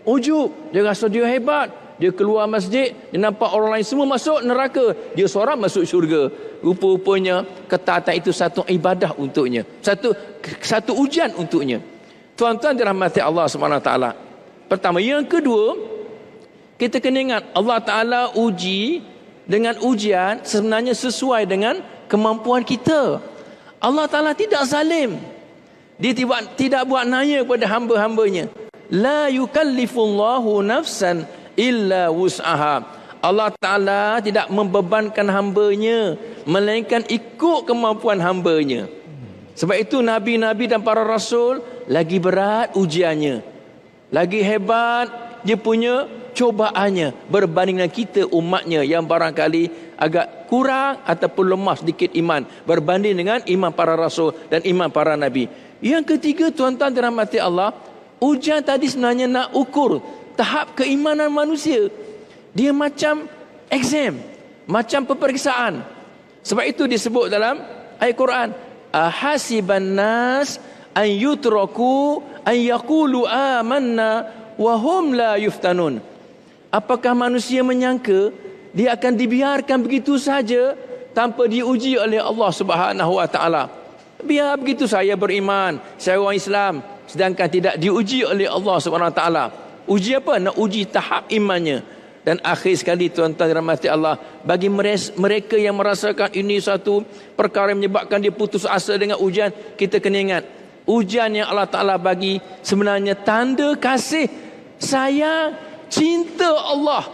ujub, dia rasa dia hebat, dia keluar masjid, dia nampak orang lain semua masuk neraka, dia seorang masuk syurga. Rupa-rupanya ketaatan itu satu ibadah untuknya, satu ujian untuknya. Tuan-tuan dirahmati Allah SWT. Pertama. Yang kedua, kita kena ingat Allah Ta'ala uji dengan ujian sebenarnya sesuai dengan kemampuan kita. Allah Ta'ala tidak zalim. Dia tidak buat naya kepada hamba-hambanya. La yukallifullahu nafsan illa wus'aha. Allah Ta'ala tidak membebankan hambanya, melainkan ikut kemampuan hambanya. Sebab itu Nabi-Nabi dan para Rasul lagi berat ujiannya, lagi hebat dia punya cobaannya berbanding dengan kita umatnya yang barangkali agak kurang ataupun lemah sedikit iman berbanding dengan iman para Rasul dan iman para Nabi. Yang ketiga, tuan-tuan dirahmati Allah, ujian tadi sebenarnya nak ukur tahap keimanan manusia. Dia macam exam, macam peperiksaan. Sebab itu disebut dalam ayat Quran, ahasiban nas an yutraku an yaqulu amanna wa hum la yuftanun. Apakah manusia menyangka dia akan dibiarkan begitu saja tanpa diuji oleh Allah Subhanahu wa taala? Biar begitu saya beriman, saya orang Islam, sedangkan tidak diuji oleh Allah Subhanahu wa taala. Uji apa? Nak uji tahap imannya. Dan akhir sekali, tuan-tuan dirahmati Allah, bagi mereka yang merasakan ini satu perkara yang menyebabkan dia putus asa dengan ujian, kita kena ingat, ujian yang Allah Ta'ala bagi sebenarnya tanda kasih, sayang, cinta Allah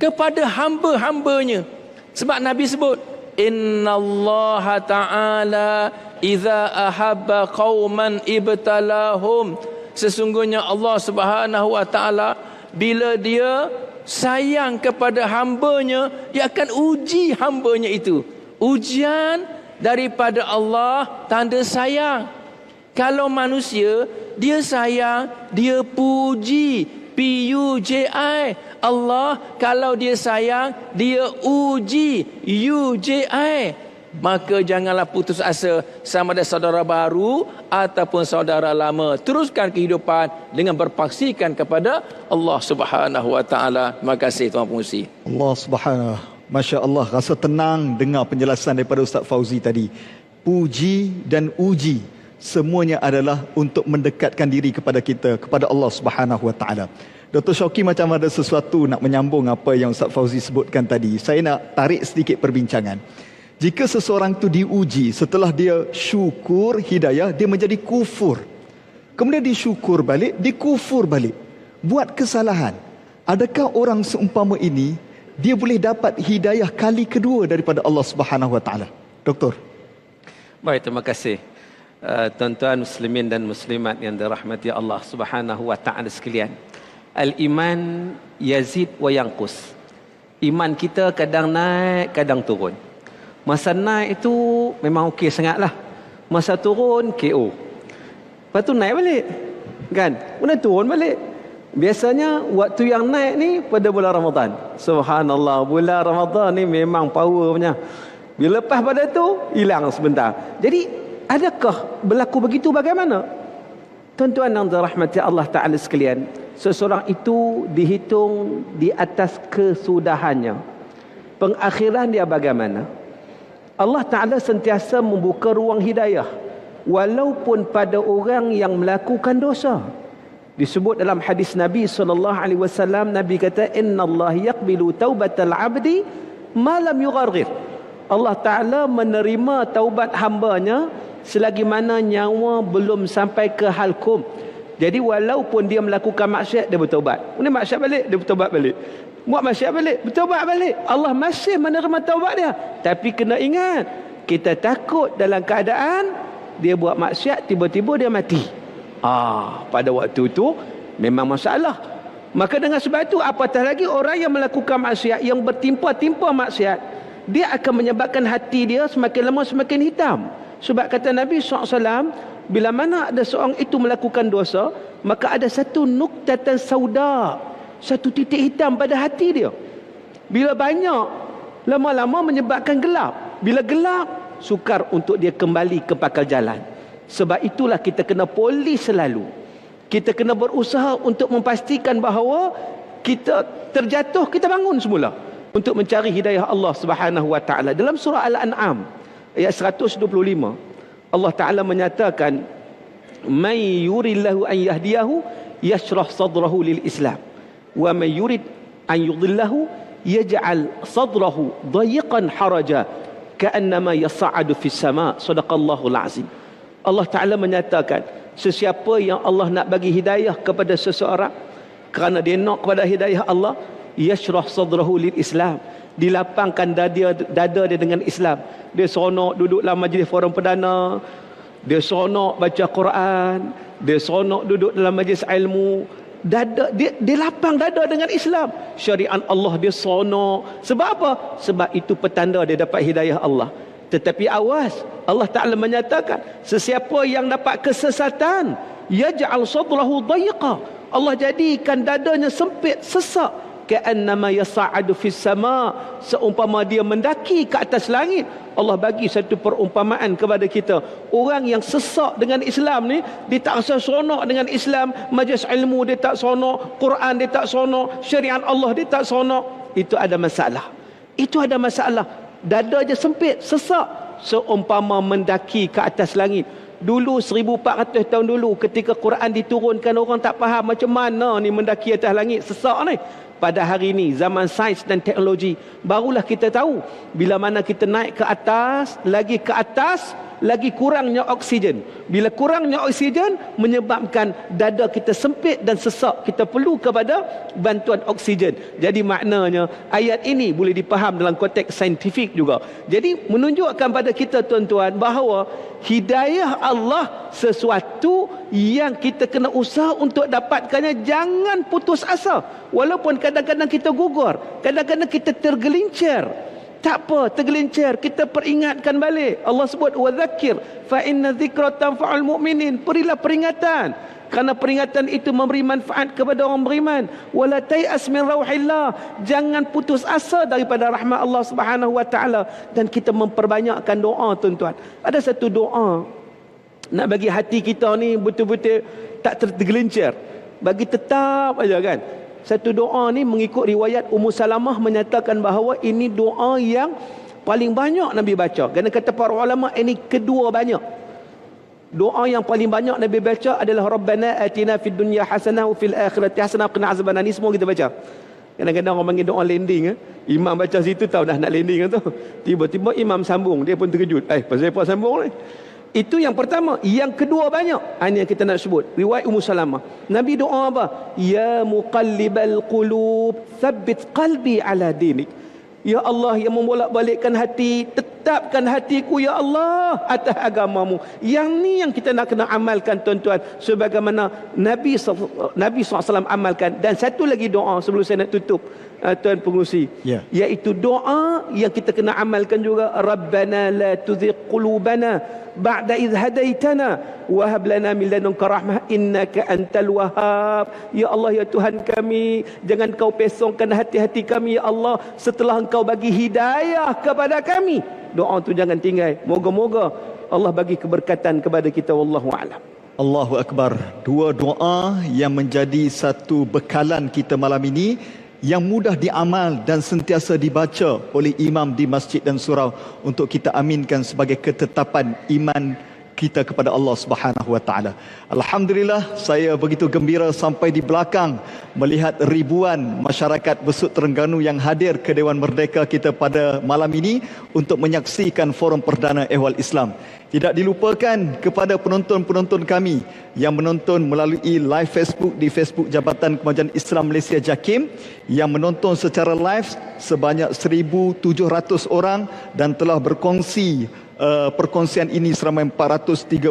kepada hamba-hambanya. Sebab Nabi sebut, innallaha ta'ala idza ahabba qauman ibtalahum. Sesungguhnya Allah Subhanahu wa taala bila dia sayang kepada hambanya, dia akan uji hambanya itu. Ujian daripada Allah, tanda sayang. Kalau manusia, dia sayang, dia puji, P-U-J-I. Allah kalau dia sayang, dia uji, U-J-I. Maka janganlah putus asa sama ada saudara baru ataupun saudara lama. Teruskan kehidupan dengan berpaksikan kepada Allah Subhanahu wa taala. Terima kasih Tuan Pengurusi. Allah Subhanahu. Masya Allah, rasa tenang dengar penjelasan daripada Ustaz Fauzi tadi. Puji dan uji semuanya adalah untuk mendekatkan diri kepada kita, kepada Allah Subhanahu wa taala. Dr. Syauqi macam ada sesuatu nak menyambung apa yang Ustaz Fauzi sebutkan tadi. Saya nak tarik sedikit perbincangan. Jika seseorang itu diuji, setelah dia syukur hidayah, dia menjadi kufur. Kemudian disyukur balik, dikufur balik. Buat kesalahan. Adakah orang seumpama ini, dia boleh dapat hidayah kali kedua daripada Allah Subhanahu wa taala? Doktor. Baik, terima kasih. Tuan-tuan muslimin dan muslimat yang dirahmati Allah Subhanahu wa taala sekalian. Al-iman yazid wa yanqus. Iman kita kadang naik, kadang turun. Masa naik itu memang okey sangatlah. Masa turun KO. Lepas tu naik balik. Kan? Kemudian turun balik. Biasanya waktu yang naik ni pada bulan Ramadan. Subhanallah, bulan Ramadan ni memang power punya. Bila lepas pada tu hilang sebentar. Jadi adakah berlaku begitu bagaimana? Tuan-tuan yang dirahmati Allah Ta'ala sekalian, seseorang itu dihitung di atas kesudahannya. Pengakhiran dia bagaimana? Allah Ta'ala sentiasa membuka ruang hidayah walaupun pada orang yang melakukan dosa. Disebut dalam hadis Nabi SAW, Nabi kata, Inna Allah yaqbilu taubatal abdi malam yugharghir. Allah Ta'ala menerima taubat hambanya selagi mana nyawa belum sampai ke halkum. Jadi walaupun dia melakukan maksiat, dia bertaubat. Ini maksiat balik, dia bertaubat balik. Buat maksiat balik, bertaubat balik. Allah masih menerima taubat dia. Tapi kena ingat, kita takut dalam keadaan dia buat maksiat, tiba-tiba dia mati. Pada waktu itu memang masalah. Maka dengan sebab itu, apatah lagi orang yang melakukan maksiat, yang bertimpa-timpa maksiat, dia akan menyebabkan hati dia semakin lama semakin hitam. Sebab kata Nabi SAW, bila mana ada seorang itu melakukan dosa, maka ada satu nuktatan sauda, satu titik hitam pada hati dia. Bila banyak, lama-lama menyebabkan gelap. Bila gelap, sukar untuk dia kembali ke pakal jalan. Sebab itulah kita kena polis selalu. Kita kena berusaha untuk memastikan bahawa kita terjatuh, kita bangun semula untuk mencari hidayah Allah Subhanahu wa taala. Dalam surah Al-An'am ayat 125, Allah Taala menyatakan, "May yuridillahu an yahdiyahu yashrah sadrahu lil Islam, wa may yurid an yudhillahu yaj'al sadrahu dayiqan haraja ka'annama yas'adu fis sama'." Sadaqallahul azim. Allah Ta'ala menyatakan, sesiapa yang Allah nak bagi hidayah kepada seseorang, kerana dia nak kepada hidayah Allah, yashrah sadrahu lil Islam, dilapangkan dada dia dengan Islam. Dia seronok duduk dalam majlis forum perdana, dia seronok baca Quran, dia seronok duduk dalam majlis ilmu. Dia lapang dada dengan Islam. Syariat Allah dia seronok. Sebab apa? Sebab itu petanda dia dapat hidayah Allah. Tetapi awas, Allah Ta'ala menyatakan, sesiapa yang dapat kesesatan, yaj'al sadrahu dayiqa, Allah jadikan dadanya sempit, sesak, ka'annama yas'adu fis sama', seumpama dia mendaki ke atas langit. Allah bagi satu perumpamaan kepada kita. Orang yang sesak dengan Islam ni, dia tak rasa seronok dengan Islam, majlis ilmu dia tak seronok, Quran dia tak seronok, syariat Allah dia tak seronok. Itu ada masalah. Itu ada masalah. Dada je sempit, sesak, seumpama mendaki ke atas langit. Dulu 1400 tahun dulu, ketika Quran diturunkan, orang tak faham macam mana ni mendaki atas langit, sesak ni. Pada hari ini, zaman sains dan teknologi, barulah kita tahu bila mana kita naik ke atas, lagi kurangnya oksigen. Bila kurangnya oksigen, menyebabkan dada kita sempit dan sesak. Kita perlu kepada bantuan oksigen. Jadi maknanya ayat ini boleh dipaham dalam konteks saintifik juga. Jadi menunjukkan pada kita tuan-tuan bahawa hidayah Allah sesuatu yang kita kena usaha untuk dapatkannya. Jangan putus asa. Walaupun kadang-kadang kita gugur, kadang-kadang kita tergelincir. Tak apa, tergelincir, kita peringatkan balik. Allah sebut, wadzakir fa inna dzikra tanfa'ul mu'minin. Berilah peringatan, kerana peringatan itu memberi manfaat kepada orang beriman. Wala tay'as min rauhillah, jangan putus asa daripada rahmat Allah Subhanahu wa taala. Dan kita memperbanyakkan doa tuan-tuan. Ada satu doa nak bagi hati kita ni betul-betul tak tergelincir, bagi tetap aja kan. Satu doa ni mengikut riwayat Ummu Salamah menyatakan bahawa ini doa yang paling banyak Nabi baca. Kerana kata para ulama, ini kedua banyak. Doa yang paling banyak Nabi baca adalah Rabbana atina fid dunya hasanah wa fil akhirati hasanah wa qina azabannar. Ni semua kita baca. Kadang-kadang orang panggil doa landing. Imam baca situ tahu dah nak landing tu. Tiba-tiba imam sambung, dia pun terkejut. Pasal apa sambung ni? Itu yang pertama. Yang kedua banyak. Ini yang kita nak sebut. Riwayat Ummu Salamah. Nabi doa apa? Ya muqallibal qulub, thabbit qalbi ala dinik. Ya Allah yang membolak-balikkan hati, tetapkan hatiku ya Allah atas agamamu. Yang ni yang kita nak kena amalkan tuan-tuan, sebagaimana Nabi SAW amalkan. Dan satu lagi doa sebelum saya nak tutup, tuan pengurusi, iaitu doa yang kita kena amalkan juga. Rabbana la tuzigh qulubana ba'da idh hadaitana wa hab lana min ladunka rahmah innaka antal wahhab. Ya Allah, ya Tuhan kami, jangan kau pesongkan hati-hati kami ya Allah setelah engkau bagi hidayah kepada kami. Doa tu jangan tinggal. Moga-moga Allah bagi keberkatan kepada kita. Wallahu a'lam. Allahu Akbar. Dua doa yang menjadi satu bekalan kita malam ini, yang mudah diamal dan sentiasa dibaca oleh imam di masjid dan surau, untuk kita aminkan sebagai ketetapan iman kita kepada Allah Subhanahu wa taala. Alhamdulillah, saya begitu gembira sampai di belakang melihat ribuan masyarakat Besut Terengganu yang hadir ke Dewan Merdeka kita pada malam ini untuk menyaksikan forum perdana Ehwal Islam. Tidak dilupakan kepada penonton-penonton kami yang menonton melalui live Facebook di Facebook Jabatan Kemajuan Islam Malaysia JAKIM, yang menonton secara live sebanyak 1,700 orang dan telah berkongsi perkongsian ini seramai 435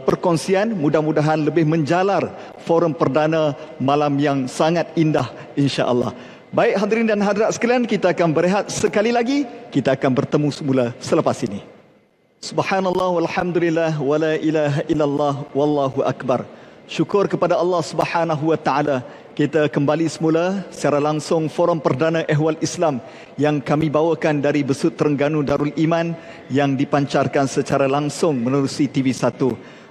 perkongsian. Mudah-mudahan lebih menjalar forum perdana malam yang sangat indah, insya-Allah. Baik hadirin dan hadirat sekalian, kita akan berehat sekali lagi. Kita akan bertemu semula selepas ini. Subhanallah walhamdulillah wala ilaha illallah wallahu akbar. Syukur kepada Allah Subhanahu wa taala, kita kembali semula secara langsung forum perdana Ehwal Islam yang kami bawakan dari Besut Terengganu Darul Iman yang dipancarkan secara langsung menerusi TV1.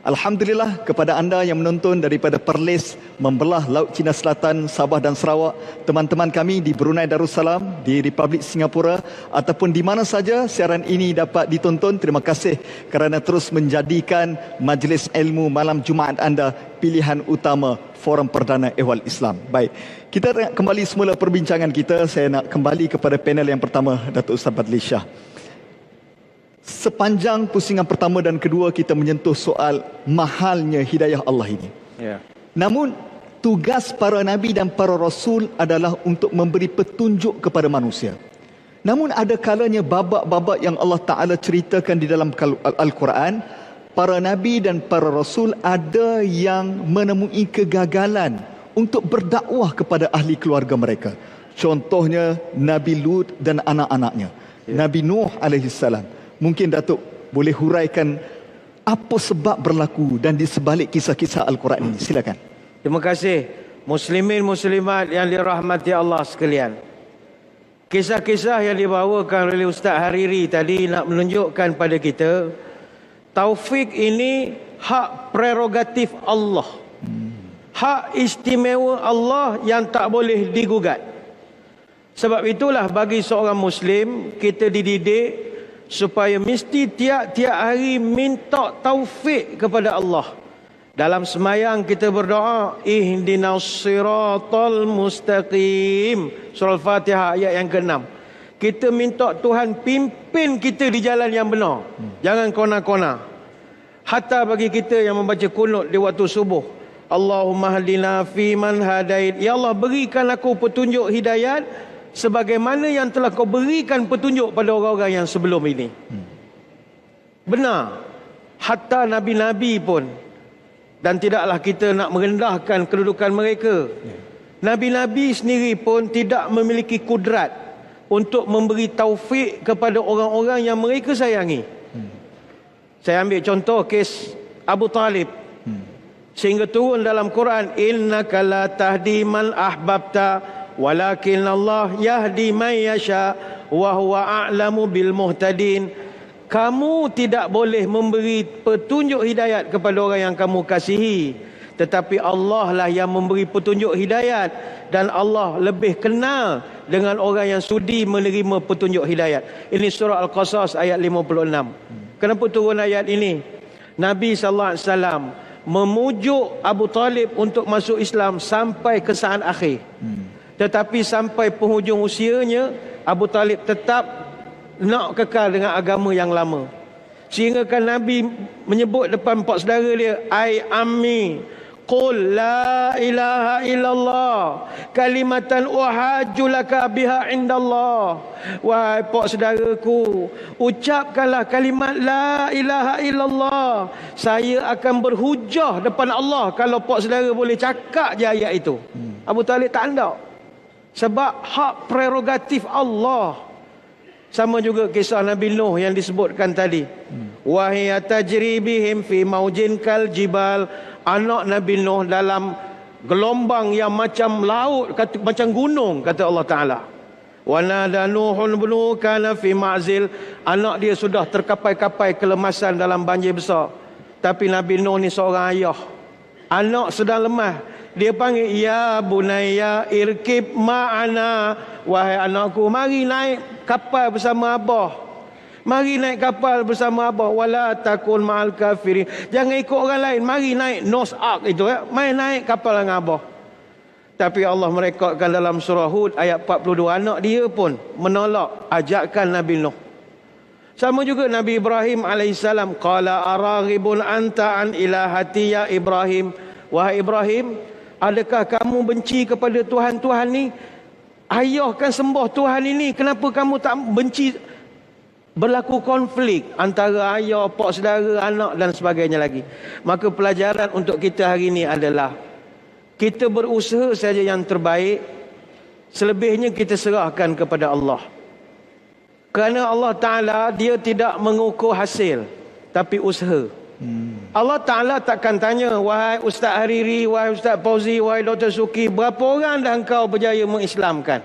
Alhamdulillah kepada anda yang menonton daripada Perlis, membelah Laut Cina Selatan, Sabah dan Sarawak, teman-teman kami di Brunei Darussalam, di Republik Singapura ataupun di mana saja siaran ini dapat ditonton. Terima kasih kerana terus menjadikan majlis ilmu malam Jumaat anda pilihan utama forum perdana Ehwal Islam. Baik, kita nak kembali semula perbincangan kita. Saya nak kembali kepada panel yang pertama, Datuk Ustaz Badli Shah. Sepanjang pusingan pertama dan kedua kita menyentuh soal mahalnya hidayah Allah ini. Namun tugas para nabi dan para rasul adalah untuk memberi petunjuk kepada manusia. Namun ada kalanya babak-babak yang Allah Ta'ala ceritakan di dalam Al-Quran, para nabi dan para rasul ada yang menemui kegagalan untuk berdakwah kepada ahli keluarga mereka. Contohnya Nabi Lut dan anak-anaknya, Nabi Nuh alaihissalam. Mungkin Datuk boleh huraikan apa sebab berlaku dan di sebalik kisah-kisah Al-Quran ini. Silakan. Terima kasih muslimin muslimat yang dirahmati Allah sekalian. Kisah-kisah yang dibawakan oleh Ustaz Hariri tadi nak menunjukkan pada kita, taufik ini hak prerogatif Allah. Hak istimewa Allah yang tak boleh digugat. Sebab itulah bagi seorang Muslim, kita dididik supaya mesti tiap-tiap hari minta taufik kepada Allah. Dalam semayang kita berdoa, ihdinas siratal mustaqim, surah Al-Fatihah ayat yang ke-6. Kita minta Tuhan pimpin kita di jalan yang benar, jangan kona-kona. Hatta bagi kita yang membaca kunut di waktu subuh, Allahumma hadina fi man hadait, ya Allah berikan aku petunjuk hidayat sebagaimana yang telah kau berikan petunjuk pada orang-orang yang sebelum ini. Benar, hatta nabi-nabi pun, dan tidaklah kita nak merendahkan kedudukan mereka, nabi-nabi sendiri pun tidak memiliki kudrat untuk memberi taufik kepada orang-orang yang mereka sayangi. Saya ambil contoh kes Abu Talib, sehingga turun dalam Quran, innaka la tahdi man ahbabta walakin Allah yahdi man yasha wa huwa a'lamu bil muhtadin. Kamu tidak boleh memberi petunjuk hidayat kepada orang yang kamu kasihi, tetapi Allah lah yang memberi petunjuk hidayat, dan Allah lebih kenal dengan orang yang sudi menerima petunjuk hidayat. Ini surah Al-Qasas ayat 56. Kenapa turun ayat ini? Nabi SAW memujuk Abu Talib untuk masuk Islam sampai ke saat akhir. Tetapi sampai penghujung usianya, Abu Talib tetap nak kekal dengan agama yang lama. Sehingga kan Nabi menyebut depan empat saudara dia, ai ammi qul la ilaha illallah kalimatan uhajju laka biha indallah. Wahai pak saudaraku, ucapkanlah kalimat la ilaha illallah, saya akan berhujah depan Allah kalau pak saudara boleh cakap je ayat itu. Abu Talib tak hendak, sebab hak prerogatif Allah. Sama juga kisah Nabi Nuh yang disebutkan tadi. Wa hiya tajri bihim fi maujin kal jibal. Anak Nabi Nuh dalam gelombang yang macam laut, macam gunung, kata Allah Ta'ala. Wa nada Nuhun ibnu kana fi ma'zil. Anak dia sudah terkapai-kapai kelemasan dalam banjir besar. Tapi Nabi Nuh ni seorang ayah, anak sedang lemah. Dia panggil, ya bunayya irkib ma'ana, wahai anakku, mari naik kapal bersama abah. Mari naik kapal bersama Abah. Wala takun ma'al kafirin. Jangan ikut orang lain. Mari naik Noah's Ark itu. Mari naik kapal dengan Abah. Tapi Allah merekodkan dalam surah Hud ayat 42, anak dia pun menolak ajakan Nabi Nuh. Sama juga Nabi Ibrahim alaihissalam. Qala araghibun anta an ilahati ya Ibrahim. Wahai Ibrahim, adakah kamu benci kepada Tuhan-Tuhan ni? Ayah kan sembah Tuhan ini. Kenapa kamu tak benci? Berlaku konflik antara ayah, pak saudara, anak dan sebagainya lagi. Maka pelajaran untuk kita hari ini adalah kita berusaha saja yang terbaik. Selebihnya kita serahkan kepada Allah. Kerana Allah Ta'ala dia tidak mengukur hasil, tapi usaha. Allah Ta'ala takkan tanya, wahai Ustaz Hariri, wahai Ustaz Fauzi, wahai Dr. Suki, berapa orang dah engkau berjaya mengislamkan?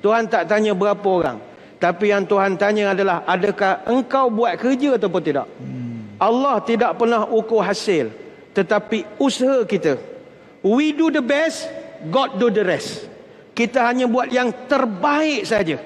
Tuhan tak tanya berapa orang. Tapi yang Tuhan tanya adalah, adakah engkau buat kerja ataupun tidak? Allah tidak pernah ukur hasil, tetapi usaha kita. We do the best, God do the rest. Kita hanya buat yang terbaik saja.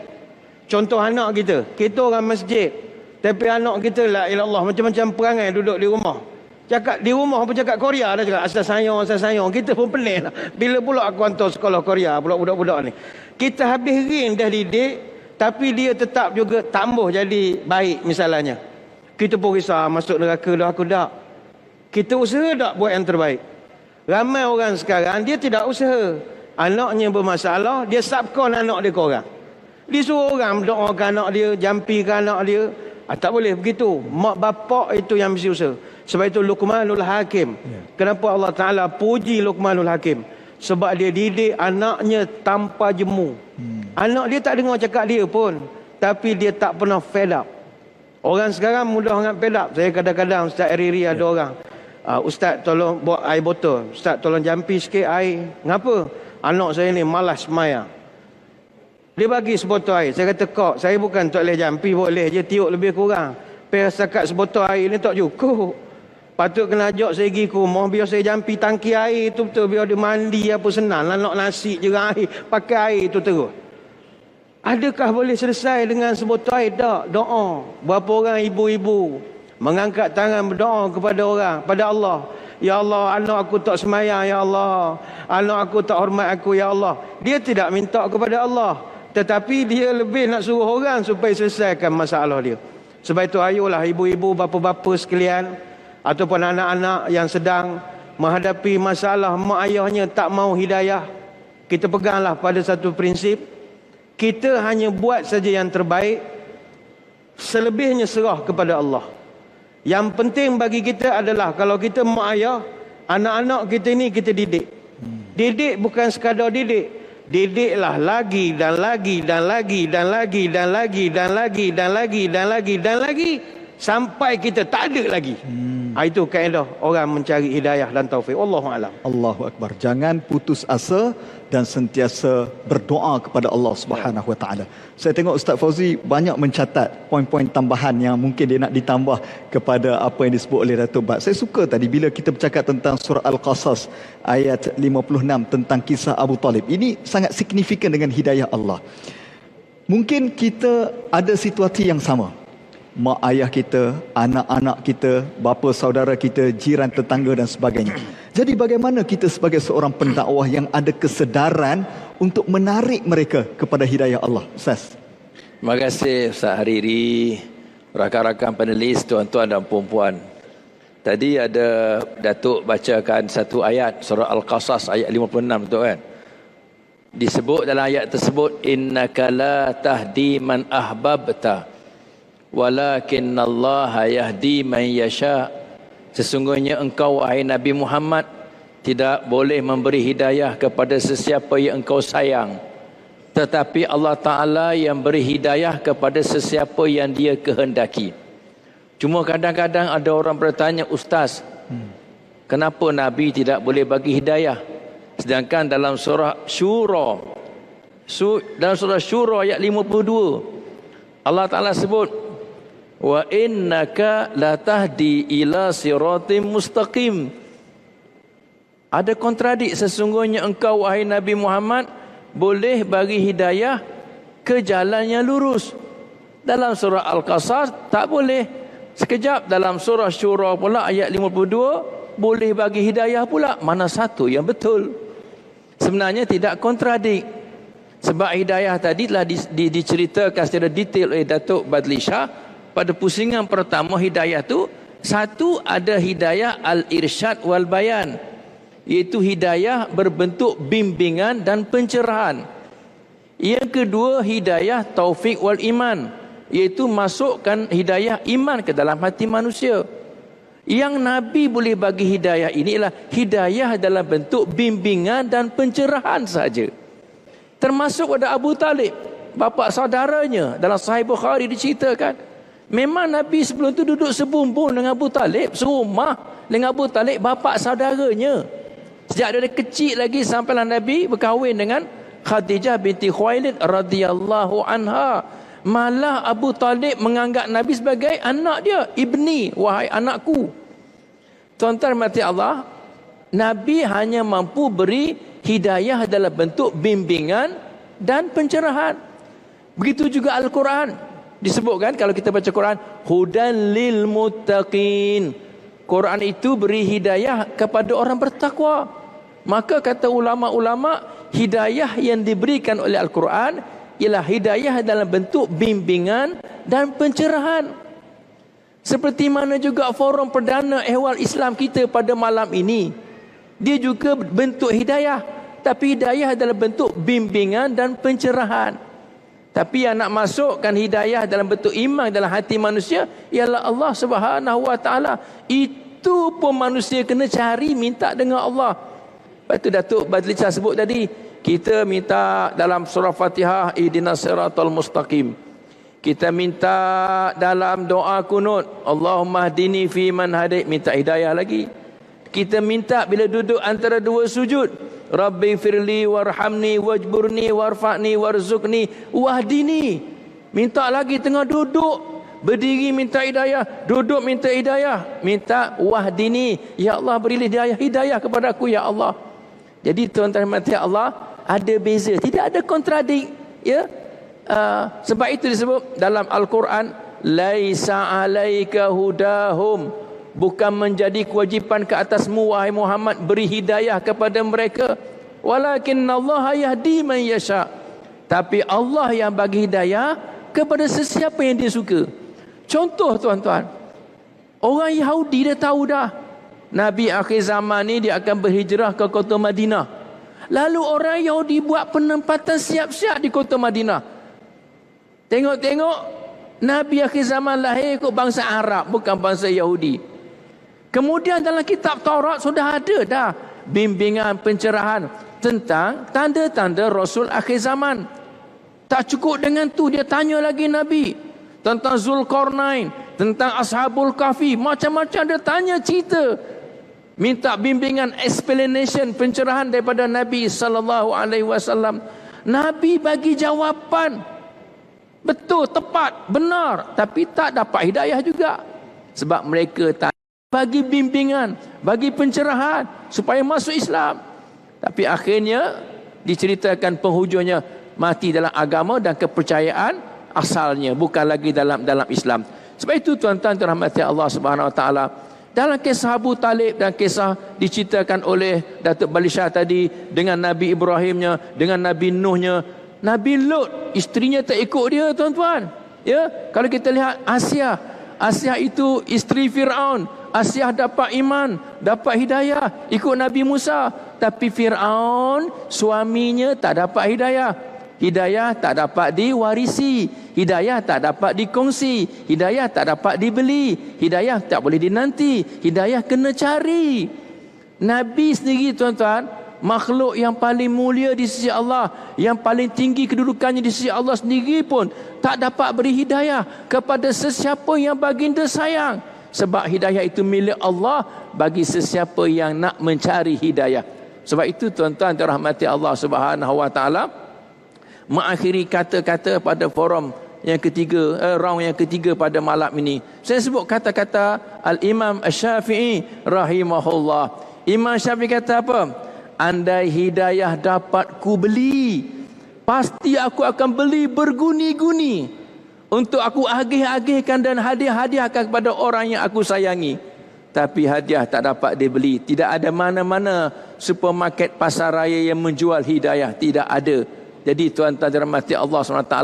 Contoh anak kita orang masjid, tapi anak kita la ilallah macam-macam perangai duduk di rumah. Cakap di rumah pun cakap Korea dah, cakap asal sayang. Kita pun pening lah. Bila pula aku hantar sekolah Korea pula budak-budak ni. Kita habis ring dah didik, tapi dia tetap juga tambah jadi baik misalnya. Kita pun risau masuk neraka dah aku tak. Kita usaha tak buat yang terbaik. Ramai orang sekarang dia tidak usaha. Anaknya bermasalah, dia subkon anak dia ke orang. Dia suruh orang doakan anak dia, jampikan anak dia. Tak boleh begitu. Mak bapak itu yang mesti usaha. Sebab itu Luqmanul Hakim. Kenapa Allah Ta'ala puji Luqmanul Hakim? Sebab dia didik anaknya tanpa jemu. Anak dia tak dengar cakap dia pun, tapi dia tak pernah fed up. Orang sekarang mudah sangat fed up. Saya kadang-kadang Ustaz Riri ada orang, Ustaz tolong buat air botol, Ustaz tolong jampi sikit air. Kenapa? Anak saya ni malas maya. Dia bagi sebotol air. Saya kata, kok saya bukan tak boleh jampi, boleh je tiup lebih kurang. Setakat sebotol air ni tak cukup. Patut kena ajak saya pergi ke rumah, biar saya jampi tangki air tu betul, biar dia mandi apa senang lah, nak nasi je air, pakai air tu terus. Adakah boleh selesai dengan sebotol air? Tak. Doa. Berapa orang ibu-ibu mengangkat tangan berdoa kepada orang, pada Allah. Ya Allah, anak aku tak semayang, Ya Allah. Anak aku tak hormat aku, Ya Allah. Dia tidak minta kepada Allah, tetapi dia lebih nak suruh orang supaya selesaikan masalah dia. Sebab itu ayolah ibu-ibu, bapa-bapa sekalian, ataupun anak-anak yang sedang menghadapi masalah mak ayahnya tak mau hidayah, kita peganglah pada satu prinsip. Kita hanya buat saja yang terbaik, selebihnya serah kepada Allah. Yang penting bagi kita adalah kalau kita mak ayah, anak-anak kita ni kita didik. Didik bukan sekadar didik. Didiklah lagi dan lagi dan lagi dan lagi dan lagi dan lagi dan lagi dan lagi dan lagi sampai kita tak ada lagi. Itu kaedah orang mencari hidayah dan taufik. Wallahu alam. Allahu Akbar. Jangan putus asa dan sentiasa berdoa kepada Allah Subhanahu Wa Taala. Saya tengok Ustaz Fauzi banyak mencatat poin-poin tambahan yang mungkin dia nak ditambah kepada apa yang disebut oleh Datuk Bat. Saya suka tadi bila kita bercakap tentang surah Al-Qasas ayat 56 tentang kisah Abu Talib. Ini sangat signifikan dengan hidayah Allah. Mungkin kita ada situasi yang sama. Mak ayah kita, anak-anak kita, bapa saudara kita, jiran tetangga dan sebagainya. Jadi bagaimana kita sebagai seorang pendakwah yang ada kesedaran untuk menarik mereka kepada hidayah Allah? Ustaz. Terima kasih Ustaz Hariri, rakan-rakan panelis, tuan-tuan dan puan-puan. Tadi ada Datuk bacakan satu ayat surah Al-Qasas ayat 56, betul kan? Disebut dalam ayat tersebut, innaka la tahdi man ahbabta walakinnallaha yahdi man yasha. Sesungguhnya engkau wahai Nabi Muhammad tidak boleh memberi hidayah kepada sesiapa yang engkau sayang, tetapi Allah Ta'ala yang beri hidayah kepada sesiapa yang dia kehendaki. Cuma kadang-kadang ada orang bertanya, Ustaz, kenapa Nabi tidak boleh bagi hidayah? Sedangkan dalam surah Syura, dalam surah Syura ayat 52, Allah Ta'ala sebut, wa innaka latahdi ila siratim mustaqim. Ada kontradik, sesungguhnya engkau wahai Nabi Muhammad boleh bagi hidayah ke jalan yang lurus. Dalam surah Al-Qasas tak boleh. Sekejap dalam surah Syura pula ayat 52 boleh bagi hidayah pula. Mana satu yang betul? Sebenarnya tidak kontradik. Sebab hidayah tadi telah diceritakan secara detail oleh Datuk Badli Shah pada pusingan pertama. Hidayah tu satu, ada hidayah al-irsyad wal bayan, iaitu hidayah berbentuk bimbingan dan pencerahan. Yang kedua, hidayah taufik wal iman, iaitu masukkan hidayah iman ke dalam hati manusia. Yang Nabi boleh bagi hidayah ini ialah hidayah dalam bentuk bimbingan dan pencerahan saja. Termasuk pada Abu Talib, bapa saudaranya. Dalam Sahih Bukhari diceritakan, memang Nabi sebelum itu duduk sebumbung dengan Abu Talib, serumah dengan Abu Talib, bapa saudaranya. Sejak dari kecil lagi sampailah Nabi berkahwin dengan Khadijah binti Khuwailid radhiyallahu anha. Malah Abu Talib menganggap Nabi sebagai anak dia. Ibni, wahai anakku. Tuan-tuan mati Allah, Nabi hanya mampu beri hidayah dalam bentuk bimbingan dan pencerahan. Begitu juga Al-Quran. Disebutkan kalau kita baca Quran, hudan lil muttaqin. Quran itu beri hidayah kepada orang bertakwa. Maka kata ulama-ulama, hidayah yang diberikan oleh Al-Quran ialah hidayah dalam bentuk bimbingan dan pencerahan. Seperti mana juga forum perdana ehwal Islam kita pada malam ini, dia juga bentuk hidayah, tapi hidayah dalam bentuk bimbingan dan pencerahan. Tapi yang nak masukkan hidayah dalam bentuk iman dalam hati manusia ialah Allah Subhanahu Wa Taala. Itu pun manusia kena cari, minta dengan Allah. Lepas tu Datuk Badli Shah sebut tadi, kita minta dalam surah Fatihah, ihdinas siratal mustaqim. Kita minta dalam doa kunut, Allahumma hdini fi man hadait, minta hidayah lagi. Kita minta bila duduk antara dua sujud, Rabbi firli warhamni wajburni warfa'ni warzuqni wahdini. Minta lagi tengah duduk, berdiri minta hidayah, duduk minta hidayah, minta wahdini, ya Allah berilah hidayah kepada aku ya Allah. Jadi tuan-tuan mati Allah, ada beza, tidak ada kontradik, ya. Sebab itu disebut dalam Al-Quran, laisa alaika hudahum, bukan menjadi kewajipan ke atasmu wahai Muhammad beri hidayah kepada mereka, walakinnallaha yahdi man yasha, tapi Allah yang bagi hidayah kepada sesiapa yang dia suka. Contoh tuan-tuan, orang Yahudi dia tahu dah Nabi akhir zaman ni dia akan berhijrah ke kota Madinah. Lalu orang Yahudi buat penempatan siap-siap di kota Madinah. Tengok-tengok Nabi akhir zaman lahir ikut bangsa Arab, bukan bangsa Yahudi. Kemudian dalam kitab Taurat sudah ada dah bimbingan pencerahan tentang tanda-tanda Rasul akhir zaman. Tak cukup dengan tu, dia tanya lagi Nabi tentang Zulkarnain, tentang Ashabul Kahfi, macam-macam dia tanya cerita. Minta bimbingan, explanation, pencerahan daripada Nabi sallallahu alaihi wasallam. Nabi bagi jawapan betul, tepat, benar, tapi tak dapat hidayah juga. Sebab mereka tak bagi bimbingan, bagi pencerahan supaya masuk Islam. Tapi akhirnya diceritakan penghujungnya mati dalam agama dan kepercayaan asalnya, bukan lagi dalam Islam. Sebab itu tuan-tuan dirahmati Allah Subhanahu Wa Taala, dalam kisah Abu Talib dan kisah diceritakan oleh Datuk Badli Shah tadi dengan Nabi Ibrahimnya, dengan Nabi Nuhnya, Nabi Lut, isterinya tak ikut dia tuan-tuan. Ya, kalau kita lihat Asia itu isteri Fir'aun. Asia dapat iman, dapat hidayah, ikut Nabi Musa. Tapi Fir'aun, suaminya tak dapat hidayah. Hidayah tak dapat diwarisi, hidayah tak dapat dikongsi, hidayah tak dapat dibeli, hidayah tak boleh dinanti, hidayah kena cari. Nabi sendiri tuan-tuan, makhluk yang paling mulia di sisi Allah, yang paling tinggi kedudukannya di sisi Allah sendiri pun tak dapat beri hidayah kepada sesiapa yang baginda sayang. Sebab hidayah itu milik Allah bagi sesiapa yang nak mencari hidayah. Sebab itu tuan-tuan dirahmati Allah Subhanahu Wa Taala, mengakhiri kata-kata pada forum yang ketiga, round yang ketiga pada malam ini, saya sebut kata-kata Al-Imam Asy-Syafi'i rahimahullah. Imam Syafi'i kata apa? Andai hidayah dapat ku beli, pasti aku akan beli berguni-guni. untuk aku agih-agihkan dan hadiah-hadiahkan kepada orang yang aku sayangi. Tapi hadiah tak dapat dibeli. Tidak ada mana-mana supermarket pasar raya yang menjual hidayah. Tidak ada. Jadi tuan-tuan dirahmati Allah SWT,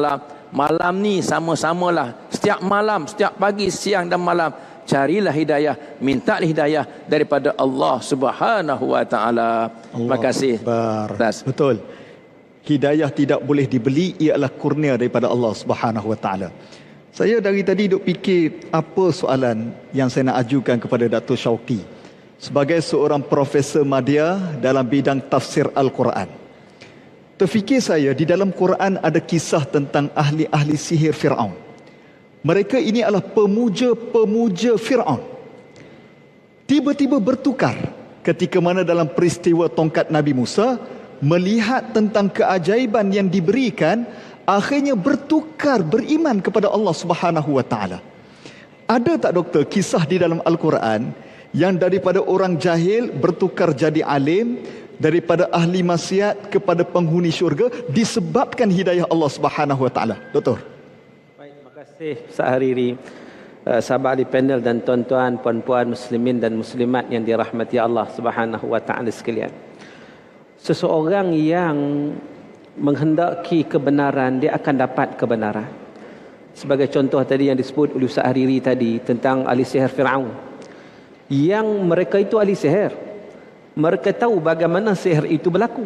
malam ni sama-samalah. Setiap malam, setiap pagi, siang dan malam, carilah hidayah, minta hidayah daripada Allah Subhanahu wa taala. Terima kasih. Betul. Hidayah tidak boleh dibeli, ialah kurnia daripada Allah Subhanahu wa taala. Saya dari tadi duk fikir apa soalan yang saya nak ajukan kepada Dato' Shauqi sebagai seorang profesor madya dalam bidang tafsir Al-Quran. Terfikir saya, di dalam Quran ada kisah tentang ahli-ahli sihir Fir'aun. Mereka ini adalah pemuja-pemuja Fir'aun. Tiba-tiba bertukar ketika mana dalam peristiwa tongkat Nabi Musa, melihat tentang keajaiban yang diberikan, akhirnya bertukar beriman kepada Allah Subhanahu wa taala. Ada tak doktor kisah di dalam Al-Quran yang daripada orang jahil bertukar jadi alim, daripada ahli maksiat kepada penghuni syurga disebabkan hidayah Allah Subhanahu wa taala? Doktor. Baik, terima kasih Ustaz Hariri. Sahabat di panel dan tuan-tuan, puan-puan muslimin dan muslimat yang dirahmati Allah Subhanahu wa taala sekalian. Seseorang yang menghendaki kebenaran, dia akan dapat kebenaran. Sebagai contoh tadi yang disebut oleh Ustaz Hariri tadi tentang ahli sihir Fir'aun. Yang mereka itu ahli sihir. Mereka tahu bagaimana sihir itu berlaku.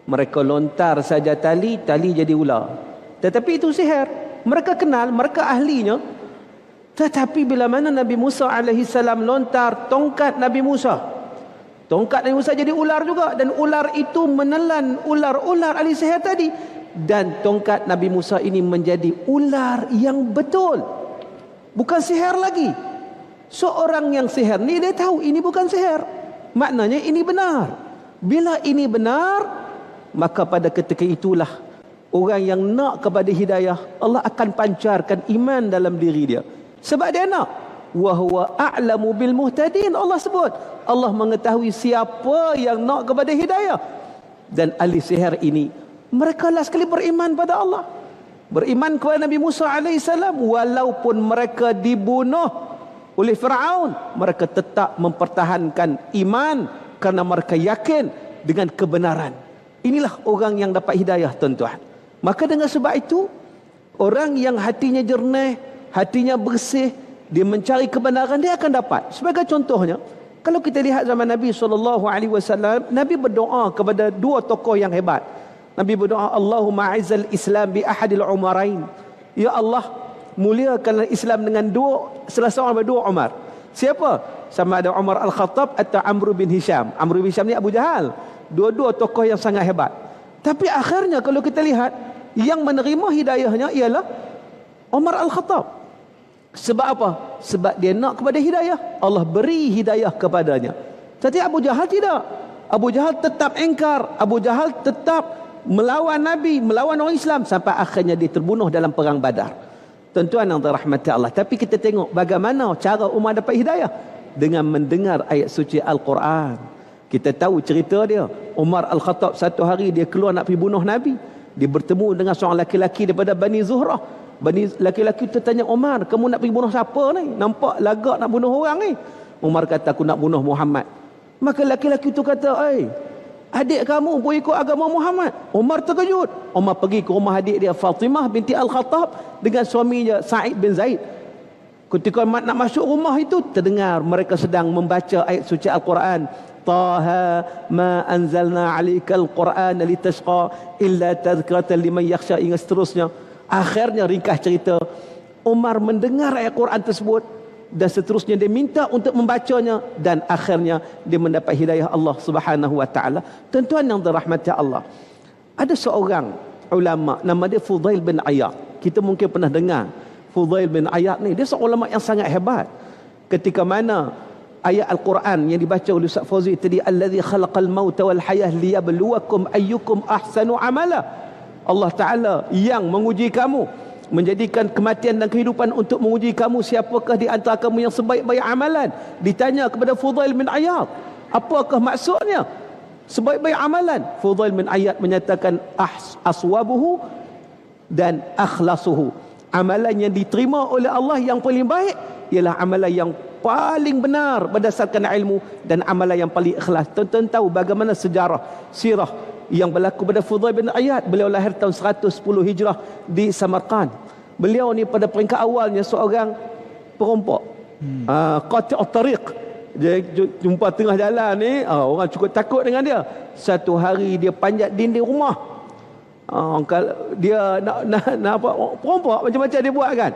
Mereka lontar saja tali, tali jadi ular. Tetapi itu sihir. Mereka kenal, mereka ahlinya. Tetapi bila mana Nabi Musa alaihi salam lontar tongkat Nabi Musa, tongkat Nabi Musa jadi ular juga, dan ular itu menelan ular-ular ahli sihir tadi, dan tongkat Nabi Musa ini menjadi ular yang betul, bukan sihir lagi. Seorang yang sihir ni dia tahu ini bukan sihir, maknanya ini benar. Bila ini benar, maka pada ketika itulah orang yang nak kepada hidayah, Allah akan pancarkan iman dalam diri dia, sebab dia nak. Wa huwa a'lamu bil muhtadin, Allah sebut. Allah mengetahui siapa yang nak kepada hidayah. Dan ahli sihir ini, mereka last sekali beriman pada Allah, beriman kepada Nabi Musa AS. Walaupun mereka dibunuh oleh Fir'aun, mereka tetap mempertahankan iman kerana mereka yakin dengan kebenaran. Inilah orang yang dapat hidayah, tuan-tuan. Maka dengan sebab itu, orang yang hatinya jernih, hatinya bersih, dia mencari kebenaran, dia akan dapat. Sebagai contohnya, kalau kita lihat zaman Nabi SAW, Nabi berdoa kepada dua tokoh yang hebat. Nabi berdoa, Allahumma a'izzal Islam bi ahadil umarain. Ya Allah, muliakanlah Islam dengan salah seorang dua Umar. Siapa? Sama ada Umar Al-Khattab atau Amr bin Hisham. Amr bin Hisham ni Abu Jahal. Dua-dua tokoh yang sangat hebat. Tapi akhirnya kalau kita lihat, yang menerima hidayahnya ialah Umar Al-Khattab. Sebab apa? Sebab dia nak kepada hidayah, Allah beri hidayah kepadanya. Tapi Abu Jahal tidak. Abu Jahal tetap engkar, Abu Jahal tetap melawan Nabi, melawan orang Islam, sampai akhirnya dia terbunuh dalam perang Badar. Tuan-tuan yang dirahmati Allah, tapi kita tengok bagaimana cara Umar dapat hidayah, dengan mendengar ayat suci Al-Quran. Kita tahu cerita dia. Umar Al-Khattab satu hari dia keluar nak pergi bunuh Nabi. Dia bertemu dengan seorang laki-laki daripada Bani Zuhrah. Bani laki-laki tu tanya, Umar, kamu nak pergi bunuh siapa ni? Nampak lagak nak bunuh orang ni. Umar kata, aku nak bunuh Muhammad. Maka laki-laki tu kata, adik kamu pun ikut agama Muhammad. Umar terkejut. Umar pergi ke rumah adik dia Fatimah binti Al-Khattab dengan suaminya Sa'id bin Zaid. Ketika nak masuk rumah itu, terdengar mereka sedang membaca ayat suci Al-Quran. Taha ma anzalna 'alaikal Qur'ana litashqa illa tadhkiratan liman yakhsha, hingga seterusnya. Akhirnya ringkas cerita, Umar mendengar ayat Quran tersebut dan seterusnya dia minta untuk membacanya, dan akhirnya dia mendapat hidayah Allah Subhanahu wa taala. Tuan-tuan yang dirahmati Allah, ada seorang ulama nama dia Fudail bin Iyad. Kita mungkin pernah dengar Fudail bin Iyad ni, dia seorang ulama yang sangat hebat. Ketika mana ayat Al-Quran yang dibaca oleh Ustaz Fauzi tadi, allazi khalaqal mauta wal hayah liyabluwakum ayyukum ahsanu amala. Allah Ta'ala yang menguji kamu, menjadikan kematian dan kehidupan untuk menguji kamu, siapakah di antara kamu yang sebaik-baik amalan. Ditanya kepada Fudail bin Iyad, apakah maksudnya sebaik-baik amalan? Fudail bin Iyad menyatakan aswabuhu dan akhlasuhu. Amalan yang diterima oleh Allah yang paling baik ialah amalan yang paling benar berdasarkan ilmu dan amalan yang paling ikhlas. Tuan-tuan tahu bagaimana sejarah sirah yang berlaku pada Fudail bin Iyad. Beliau lahir tahun 110 Hijrah di Samarkand. Beliau ni pada peringkat awalnya seorang perampok, qati'ut tariq. Dia jumpa tengah jalan ni, orang cukup takut dengan dia. Satu hari dia panjat dinding rumah. Dia nak apa, perampok macam-macam dia buat kan.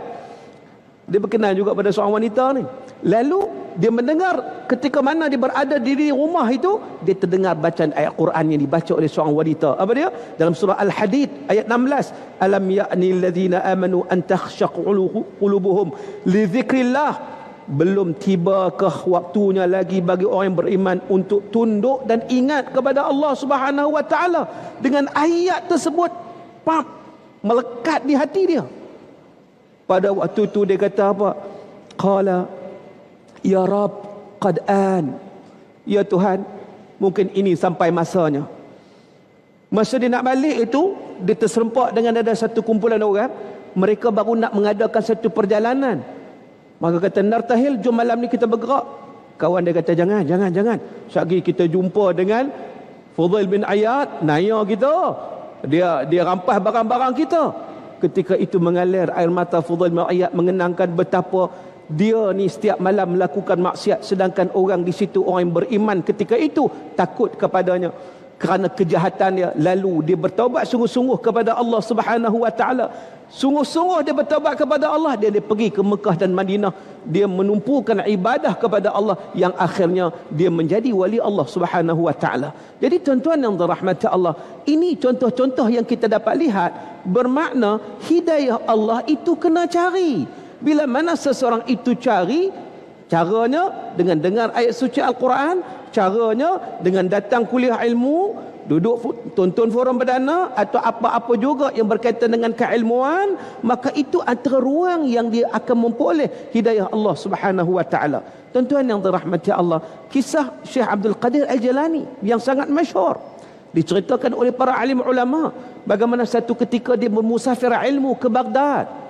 Dia berkenan juga pada seorang wanita ni. Lalu dia mendengar ketika mana dia berada di rumah itu, dia terdengar bacaan ayat Quran yang dibaca oleh seorang wanita. Apa dia? Dalam surah Al-Hadid ayat 16. Alam ya'ni alladhina amanu an takhsha qulubuhum li dzikrillah. Belum tibakah waktunya lagi bagi orang yang beriman untuk tunduk dan ingat kepada Allah Subhanahu wa taala. Dengan ayat tersebut melekat di hati dia. Pada waktu itu dia kata apa? Qala ya Rab qad an. Ya Tuhan, mungkin ini sampai masanya. Masa dia nak balik itu, dia terserempak dengan ada satu kumpulan orang. Mereka baru nak mengadakan satu perjalanan. Maka kata, nartahil, jom malam ni kita bergerak. Kawan dia kata, jangan. Sekali kita jumpa dengan Fudail bin Iyad, naya kita. Dia rampas barang-barang kita. Ketika itu mengalir air mata Fudail bin Iyad mengenangkan betapa dia ni setiap malam melakukan maksiat, sedangkan orang di situ, orang yang beriman ketika itu takut kepadanya kerana kejahatan dia. Lalu dia bertaubat sungguh-sungguh kepada Allah Subhanahu wa taala. Sungguh-sungguh dia bertaubat kepada Allah. Dia pergi ke Mekah dan Madinah. Dia menumpukan ibadah kepada Allah yang akhirnya dia menjadi wali Allah Subhanahu wa taala. Jadi tuan-tuan yang dirahmati Allah, ini contoh-contoh yang kita dapat lihat, bermakna hidayah Allah itu kena cari. Bila mana seseorang itu cari, caranya dengan dengar ayat suci Al-Quran, caranya dengan datang kuliah ilmu, duduk tonton forum perdana atau apa-apa juga yang berkaitan dengan keilmuan, maka itu antara ruang yang dia akan memperoleh hidayah Allah Subhanahu wa taala. Tuan-tuan yang dirahmati Allah, kisah Syekh Abdul Qadir Al-Jilani yang sangat masyhur diceritakan oleh para alim ulama, bagaimana satu ketika dia bermusafir ilmu ke Baghdad.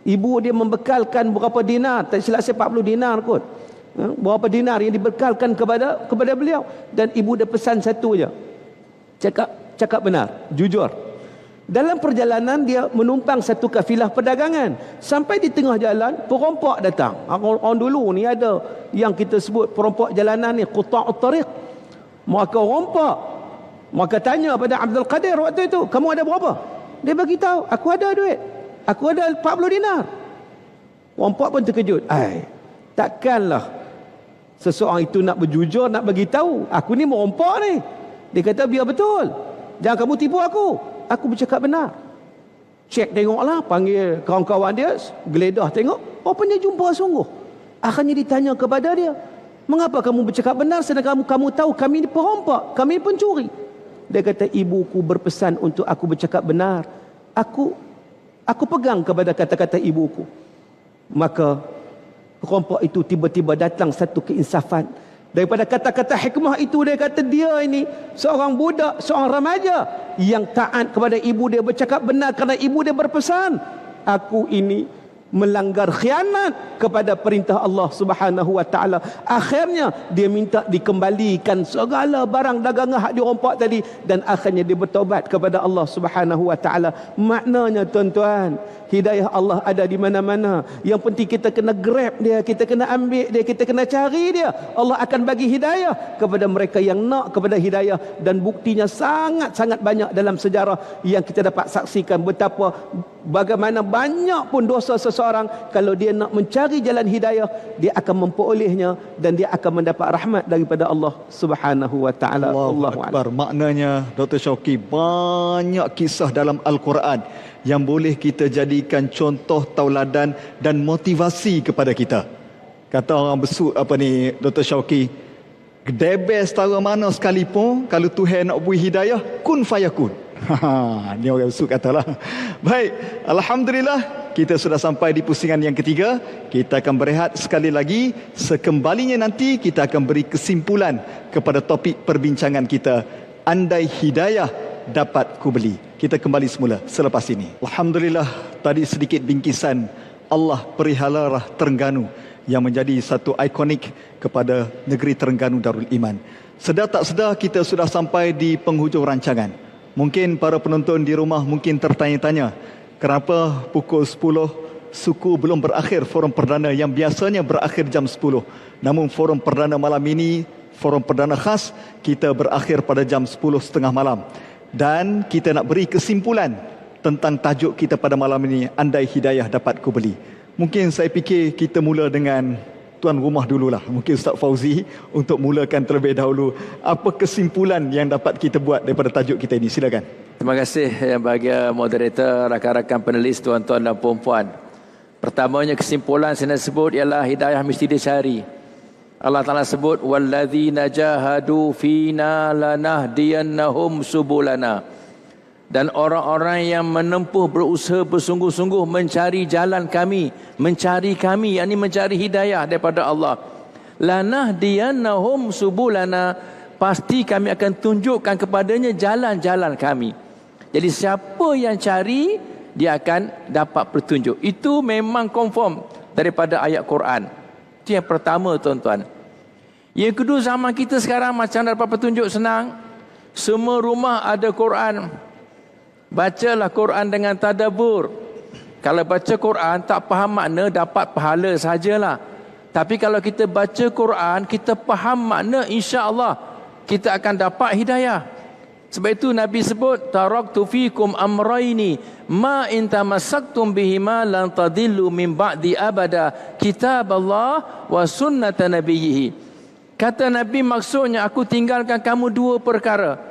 Ibu dia membekalkan berapa dinar, tak silap saya 40 dinar kot. Berapa dinar yang dibekalkan kepada beliau, dan ibu dia pesan satu je. Cakap benar, jujur. Dalam perjalanan dia menumpang satu kafilah perdagangan. Sampai di tengah jalan, perampok datang. Orang dulu ni ada yang kita sebut perampok jalanan ni, quta'ut tariq. Maka rompak. Maka tanya pada Abdul Qadir waktu itu, kamu ada berapa? Dia bagi tahu, aku ada duit. Aku ada 40 dinar. Perampok pun terkejut. Takkanlah seseorang itu nak berjujur, nak bagi tahu, aku ni merompak ni. Dia kata, biar betul. Jangan kamu tipu aku. Aku bercakap benar. Cek tengoklah, panggil kawan-kawan dia, geledah tengok. Rupanya jumpa sungguh. Akhirnya ditanya kepada dia, mengapa kamu bercakap benar sedangkan kamu tahu kami ni perompak, kami pencuri? Dia kata, ibuku berpesan untuk aku bercakap benar. Aku pegang kepada kata-kata ibuku. Maka perampok itu tiba-tiba datang satu keinsafan. Daripada kata-kata hikmah itu, dia kata dia ini seorang budak, seorang remaja yang taat kepada ibu dia, bercakap benar kerana ibu dia berpesan. Aku ini melanggar khianat kepada perintah Allah Subhanahu wa taala. Akhirnya dia minta dikembalikan segala barang dagangan hak dirompak tadi, dan akhirnya dia bertaubat kepada Allah Subhanahu wa taala. Maknanya tuan-tuan, hidayah Allah ada di mana-mana. Yang penting kita kena grab dia, kita kena ambil dia, kita kena cari dia. Allah akan bagi hidayah kepada mereka yang nak kepada hidayah, dan buktinya sangat-sangat banyak dalam sejarah yang kita dapat saksikan betapa bagaimana banyak pun dosa seseorang, kalau dia nak mencari jalan hidayah, dia akan memperolehnya dan dia akan mendapat rahmat daripada Allah Subhanahu wa taala. Allahu Akbar. Maknanya Dr. Syauqi, banyak kisah dalam Al-Quran yang boleh kita jadikan contoh tauladan dan motivasi kepada kita. Kata orang besuk apa ni Dr. Syauqi, gedebes tara mana sekalipun, kalau Tuhan nak beri hidayah, kun fayakun. Ni orang besuk katalah. Baik, alhamdulillah kita sudah sampai di pusingan yang ketiga. Kita akan berehat sekali lagi. Sekembalinya nanti kita akan beri kesimpulan kepada topik perbincangan kita, andai hidayah dapat ku beli. Kita kembali semula selepas ini. Alhamdulillah, tadi sedikit bingkisan Allah Perihalalah Terengganu yang menjadi satu ikonik kepada negeri Terengganu Darul Iman. Sedar tak sedar kita sudah sampai di penghujung rancangan. Mungkin para penonton di rumah mungkin tertanya-tanya, kenapa pukul 10 suku belum berakhir forum perdana yang biasanya berakhir jam 10. Namun forum perdana malam ini, forum perdana khas, kita berakhir pada jam 10.30 malam. Dan kita nak beri kesimpulan tentang tajuk kita pada malam ini, Andai Hidayah Dapat Ku Beli. Mungkin saya fikir kita mula dengan tuan rumah dululah. Mungkin Ustaz Fauzi untuk mulakan terlebih dahulu. Apa kesimpulan yang dapat kita buat daripada tajuk kita ini? Silakan. Terima kasih yang bahagia moderator, rakan-rakan panelis, tuan-tuan dan puan-puan. Pertamanya kesimpulan saya nak sebut ialah hidayah mesti dicari. Allah Ta'ala sebut, walladzina jahadu fina lanahdiyannahum subulana. Dan orang-orang yang menempuh berusaha bersungguh-sungguh mencari jalan kami, yakni mencari hidayah daripada Allah. Lanahdiyannahum subulana, pasti kami akan tunjukkan kepadanya jalan-jalan kami. Jadi siapa yang cari, dia akan dapat petunjuk. Itu memang confirm daripada ayat Quran. Itu yang pertama, tuan-tuan. Yang kedua, zaman kita sekarang macam dapat petunjuk senang. Semua rumah ada Quran. Bacalah Quran dengan tadabbur. Kalau baca Quran tak faham makna, dapat pahala sajalah. Tapi kalau kita baca Quran, kita faham makna, insya-Allah kita akan dapat hidayah. Sebab itu Nabi sebut, taraktu fikum amraini ma in tamassaktum bihima lan tadillu min ba'di abada, kitab Allah wa sunnat nabiyhi. Kata Nabi, maksudnya aku tinggalkan kamu dua perkara.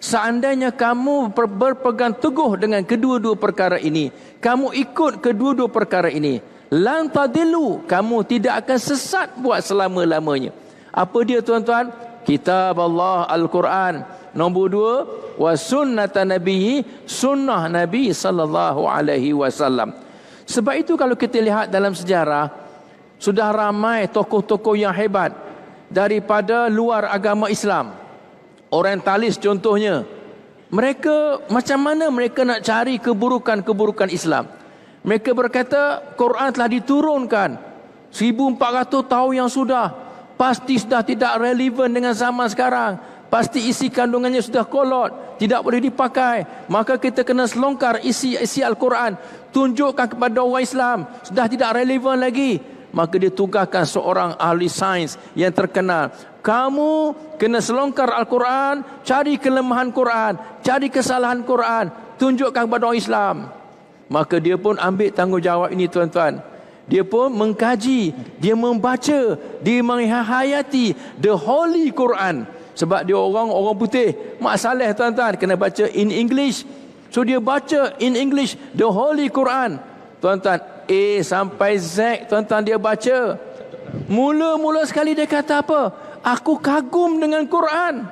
Seandainya kamu berpegang teguh dengan kedua-dua perkara ini, kamu ikut kedua-dua perkara ini, lan tadillu, kamu tidak akan sesat buat selama-lamanya. Apa dia, tuan-tuan? Kitab Allah, Al-Quran. Nombor dua, wa sunnata nabiyhi, sunnah Nabi sallallahu alaihi wasallam. Sebab itu kalau kita lihat dalam sejarah, sudah ramai tokoh-tokoh yang hebat daripada luar agama Islam. Orientalis contohnya. Mereka, macam mana mereka nak cari keburukan-keburukan Islam? Mereka berkata, Quran telah diturunkan 1400 tahun yang sudah. Pasti sudah tidak relevan dengan zaman sekarang. Pasti isi kandungannya sudah kolot, tidak boleh dipakai. Maka kita kena selongkar isi Al-Quran, tunjukkan kepada orang Islam, sudah tidak relevan lagi. Maka dia tugaskan seorang ahli sains yang terkenal. Kamu kena selongkar Al-Quran, cari kelemahan Quran, cari kesalahan Quran, tunjukkan kepada orang Islam. Maka dia pun ambil tanggungjawab ini, tuan-tuan. Dia pun mengkaji, dia membaca, dia menghayati the Holy Quran. Sebab dia orang putih, masalah, tuan-tuan, kena baca in English. So dia baca in English the Holy Quran. Tuan-tuan, A sampai Z, tuan-tuan, dia baca. Mula-mula sekali dia kata apa? Aku kagum dengan Quran.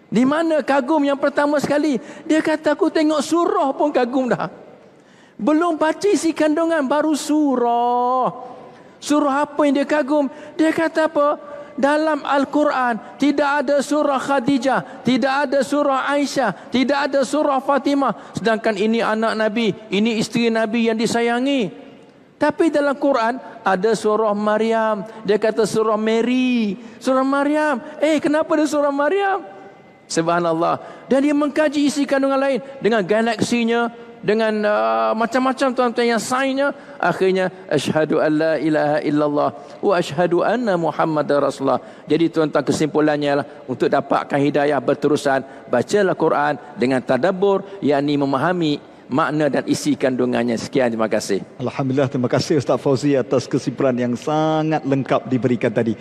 Di mana kagum yang pertama sekali? Dia kata aku tengok surah pun kagum dah. Belum baca isi kandungan, baru surah. Surah apa yang dia kagum? Dia kata apa? Dalam Al-Quran tidak ada surah Khadijah, tidak ada surah Aisyah, tidak ada surah Fatimah. Sedangkan ini anak Nabi, ini isteri Nabi yang disayangi. Tapi dalam Quran ada surah Maryam. Dia kata surah Mary, surah Maryam. Kenapa ada surah Maryam? Subhanallah. Dan dia mengkaji isi kandungan lain dengan galaksinya, dengan macam-macam, tuan-tuan, yang sainsnya. Akhirnya asyhadu an la ilaha illallah wa asyhadu anna Muhammadar Rasulullah. Jadi tuan-tuan, kesimpulannya lah, untuk dapatkan hidayah berterusan, bacalah Quran dengan tadabbur, yakni memahami makna dan isi kandungannya. Sekian, terima kasih. Alhamdulillah, terima kasih Ustaz Fauzi atas kesimpulan yang sangat lengkap diberikan tadi.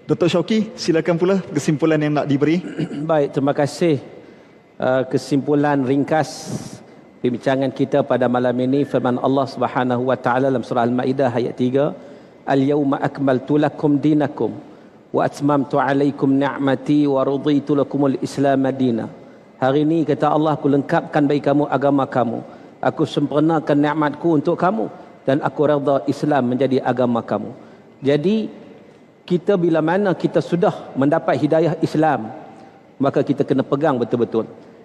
Dr. Syauqi, silakan pula kesimpulan yang nak diberi. Baik, terima kasih. Kesimpulan ringkas perbincangan kita pada malam ini, firman Allah Subhanahu wa taala dalam surah Al-Maidah ayat 3, Al-yawma akmaltu lakum dinakum wa atmamtu alaikum ni'mati wa raditu lakumul Islam madina. Hari ini kata Allah, aku lengkapkan bagi kamu agama kamu. Aku sempurnakan nikmatku untuk kamu dan aku redha Islam menjadi agama kamu. Jadi kita bila mana kita sudah mendapat hidayah Islam, maka kita kena pegang betul-betul.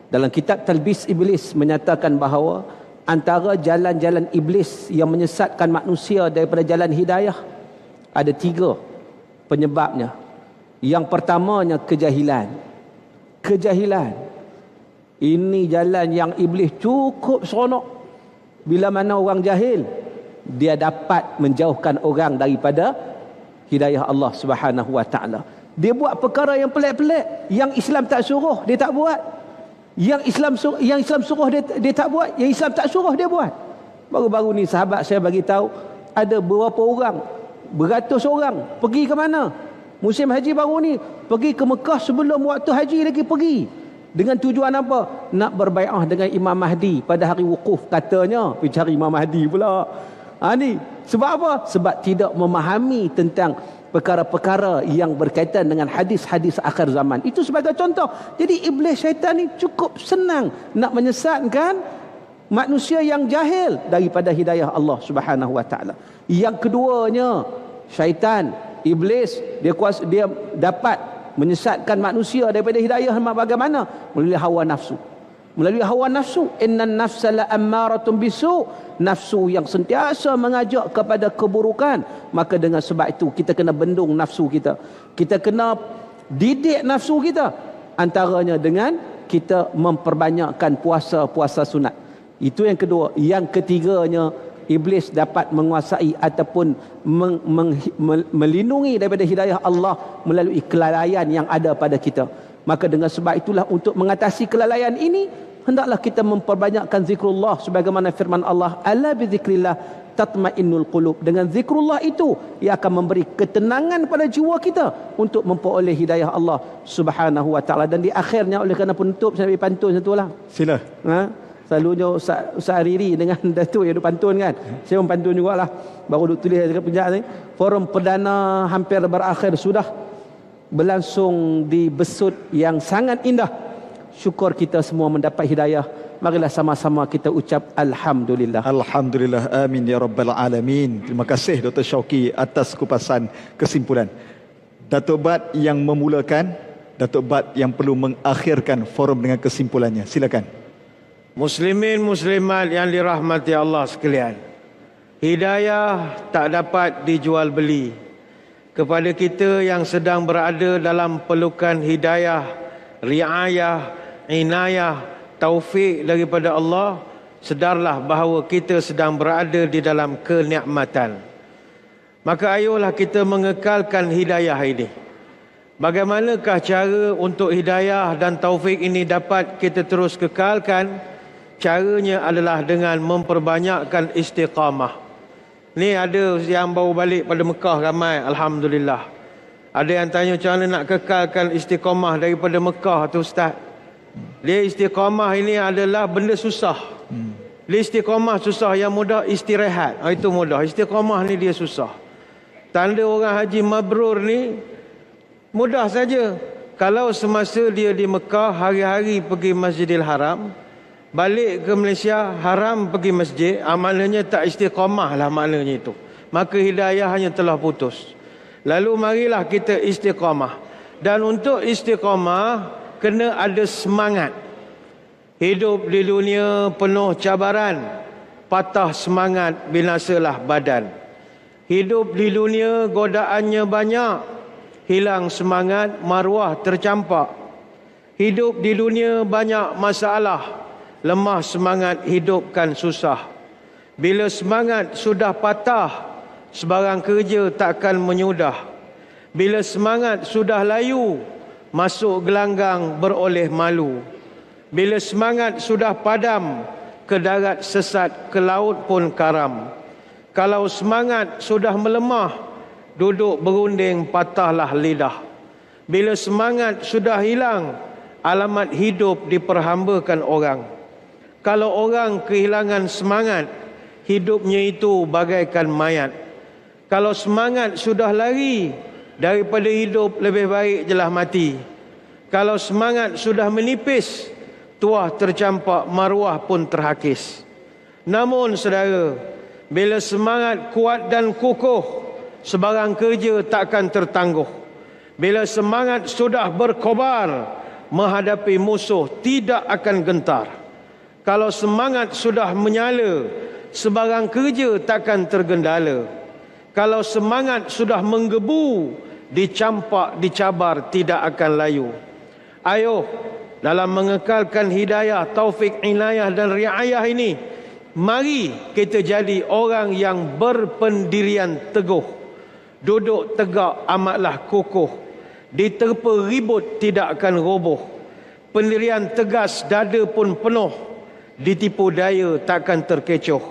Dalam kitab Talbis Iblis menyatakan bahawa antara jalan-jalan iblis yang menyesatkan manusia daripada jalan hidayah ada 3 penyebabnya. Yang pertamanya kejahilan. Kejahilan. Ini jalan yang iblis cukup seronok. Bila mana orang jahil, dia dapat menjauhkan orang daripada hidayah Allah Subhanahu wa taala. Dia buat perkara yang pelik-pelik, yang Islam tak suruh dia tak buat. Yang Islam suruh dia tak buat, yang Islam tak suruh dia buat. Baru-baru ni sahabat saya bagi tahu ada beberapa orang, beratus orang pergi ke mana? Musim haji baru ni pergi ke Mekah sebelum waktu haji lagi pergi. Dengan tujuan apa? Nak berbai'ah dengan Imam Mahdi pada hari wukuf katanya. Pergi cari Imam Mahdi pula. Ni sebab apa? Sebab tidak memahami tentang perkara-perkara yang berkaitan dengan hadis-hadis akhir zaman. Itu sebagai contoh. Jadi iblis syaitan ni cukup senang nak menyesatkan manusia yang jahil daripada hidayah Allah Subhanahu wa taala. Yang keduanya, syaitan, iblis, dia dapat menyesatkan manusia daripada hidayah bagaimana? Melalui hawa nafsu. Melalui hawa nafsu, innan nafsa la ammaratun bisu, nafsu yang sentiasa mengajak kepada keburukan. Maka dengan sebab itu kita kena bendung nafsu kita, kita kena didik nafsu kita, antaranya dengan kita memperbanyakkan puasa sunat. Itu yang kedua. Yang ketiganya, iblis dapat menguasai ataupun melindungi daripada hidayah Allah melalui kelalaian yang ada pada kita. Maka dengan sebab itulah, untuk mengatasi kelalaian ini, hendaklah kita memperbanyakkan zikrullah sebagaimana firman Allah, ala bi zikrillah tatmainnul qulub. Dengan zikrullah itu ia akan memberi ketenangan pada jiwa kita untuk memperoleh hidayah Allah Subhanahu wa taala. Dan di akhirnya, oleh kerana penutup, saya bagi pantun satulah. Sila. Selalunya Ustaz Ariri dengan Datuk yang duk pantun kan. Saya pun pantun jugalah. Baru duk tulis dekat penjara ni. Forum perdana hampir berakhir sudah, berlangsung di Besut yang sangat indah. Syukur kita semua mendapat hidayah. Marilah sama-sama kita ucap Alhamdulillah. Alhamdulillah, amin ya rabbal alamin. Terima kasih Dr. Syauqi atas kupasan kesimpulan. Datuk Bat yang memulakan, Datuk Bat yang perlu mengakhirkan forum dengan kesimpulannya. Silakan. Muslimin muslimat yang dirahmati Allah sekalian, hidayah tak dapat dijual beli. Kepada kita yang sedang berada dalam pelukan hidayah, riayah, inayah, taufik daripada Allah, sedarlah bahawa kita sedang berada di dalam kenikmatan. Maka ayolah kita mengekalkan hidayah ini. Bagaimanakah cara untuk hidayah dan taufik ini dapat kita terus kekalkan? Caranya adalah dengan memperbanyakkan istiqamah. Ni ada yang baru balik pada Mekah ramai, alhamdulillah. Ada yang tanya macam mana nak kekalkan istiqamah daripada Mekah tu Ustaz. Dia istiqamah ini adalah benda susah. Dia istiqamah susah, yang mudah istirahat. Itu mudah. Istiqamah ni dia susah. Tanda orang haji mabrur ni mudah saja. Kalau semasa dia di Mekah hari-hari pergi Masjidil Haram, balik ke Malaysia haram pergi masjid, maknanya tak istiqamah lah maknanya itu. Maka hidayahnya telah putus. Lalu marilah kita istiqamah. Dan untuk istiqamah kena ada semangat. Hidup di dunia penuh cabaran, patah semangat binasalah badan. Hidup di dunia godaannya banyak, hilang semangat maruah tercampak. Hidup di dunia banyak masalah, lemah semangat hidupkan susah. Bila semangat sudah patah, sebarang kerja takkan menyudah. Bila semangat sudah layu, masuk gelanggang beroleh malu. Bila semangat sudah padam, ke darat sesat, ke laut pun karam. Kalau semangat sudah melemah, duduk berunding patahlah lidah. Bila semangat sudah hilang, alamat hidup diperhambakan orang. Kalau orang kehilangan semangat, hidupnya itu bagaikan mayat. Kalau semangat sudah lari, daripada hidup lebih baik jelah mati. Kalau semangat sudah menipis, tuah tercampak, maruah pun terhakis. Namun saudara, bila semangat kuat dan kukuh, sebarang kerja takkan tertangguh. Bila semangat sudah berkobar, menghadapi musuh tidak akan gentar. Kalau semangat sudah menyala, sebarang kerja takkan tergendala. Kalau semangat sudah menggebu, dicampak, dicabar, tidak akan layu. Ayo, dalam mengekalkan hidayah, taufik, inayah dan riayah ini, mari kita jadi orang yang berpendirian teguh. Duduk tegak amatlah kokoh. Diterpa ribut tidak akan roboh. Pendirian tegas dada pun penuh. Ditipu daya takkan terkecoh.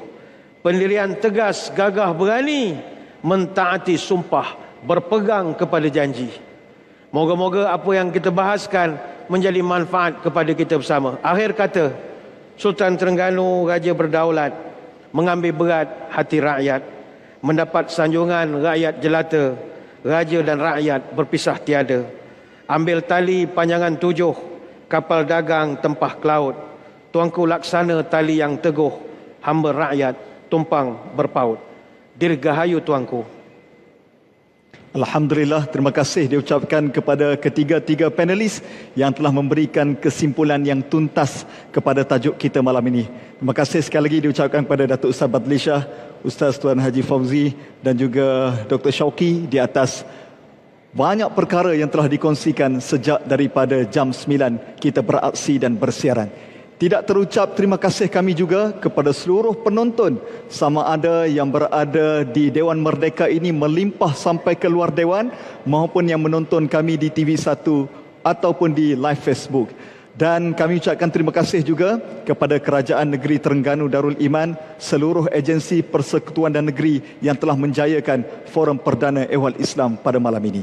Pendirian tegas gagah berani. Mentaati sumpah. Berpegang kepada janji. Moga-moga apa yang kita bahaskan menjadi manfaat kepada kita bersama. Akhir kata, Sultan Terengganu Raja Berdaulat mengambil berat hati rakyat, mendapat sanjungan rakyat jelata, raja dan rakyat berpisah tiada. Ambil tali panjangan 7, kapal dagang tempah ke laut. Tuanku laksana tali yang teguh, hamba rakyat tumpang berpaut. Dirgahayu tuanku. Alhamdulillah, terima kasih diucapkan kepada ketiga-tiga panelis yang telah memberikan kesimpulan yang tuntas kepada tajuk kita malam ini. Terima kasih sekali lagi diucapkan kepada Datuk Ustaz Badli Shah, Ustaz Tuan Haji Fauzi dan juga Dr. Syauqi di atas banyak perkara yang telah dikongsikan sejak daripada jam 9 kita beraksi dan bersiaran. Tidak terucap terima kasih kami juga kepada seluruh penonton, sama ada yang berada di Dewan Merdeka ini melimpah sampai ke luar Dewan, maupun yang menonton kami di TV1 ataupun di live Facebook. Dan kami ucapkan terima kasih juga kepada Kerajaan Negeri Terengganu Darul Iman, seluruh agensi persekutuan dan negeri yang telah menjayakan Forum Perdana Ehwal Islam pada malam ini.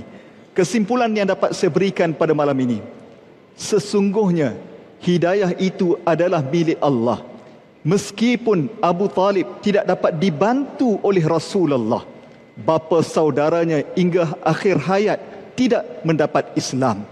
Kesimpulan yang dapat saya berikan pada malam ini, sesungguhnya hidayah itu adalah milik Allah. Meskipun Abu Talib tidak dapat dibantu oleh Rasulullah, bapa saudaranya hingga akhir hayat tidak mendapat Islam.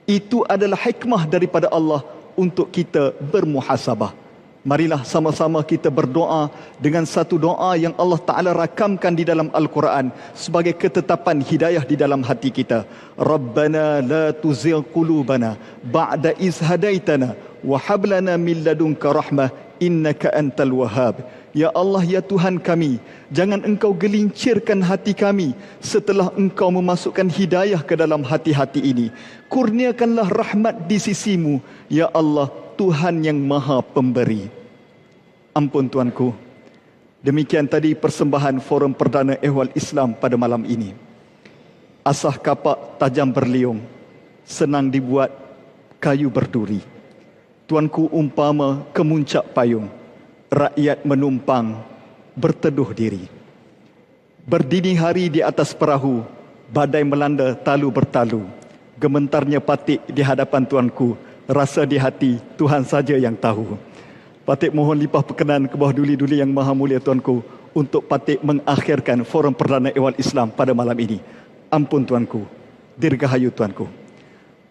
Itu adalah hikmah daripada Allah untuk kita bermuhasabah. Marilah sama-sama kita berdoa dengan satu doa yang Allah Ta'ala rakamkan di dalam Al-Quran sebagai ketetapan hidayah di dalam hati kita. Rabbana la tuzigh qulubana ba'da iz hadaitana wa hab lana min ladunka rahmah innaka antal wahhab. Ya Allah, ya Tuhan kami, jangan Engkau gelincirkan hati kami setelah Engkau memasukkan hidayah ke dalam hati-hati ini. Kurniakanlah rahmat di sisimu, ya Allah, Tuhan yang Maha Pemberi. Ampun tuanku. Demikian tadi persembahan Forum Perdana Ehwal Islam pada malam ini. Asah kapak tajam berliung, senang dibuat kayu berduri. Tuanku umpama kemuncak payung, rakyat menumpang berteduh diri. Berdini hari di atas perahu, badai melanda talu bertalu. Gementarnya patik di hadapan tuanku, rasa di hati Tuhan saja yang tahu. Patik mohon limpah perkenan ke bawah duli-duli yang maha mulia tuanku untuk patik mengakhirkan Forum Perdana Ehwal Islam pada malam ini. Ampun tuanku, dirgahayu tuanku.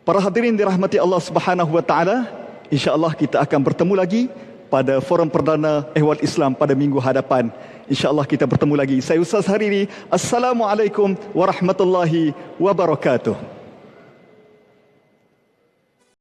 Para hadirin dirahmati Allah Subhanahu wa taala, insya-Allah kita akan bertemu lagi pada Forum Perdana Ehwal Islam pada minggu hadapan. InsyaAllah kita bertemu lagi. Saya Ustaz Hariri. Assalamualaikum warahmatullahi wabarakatuh.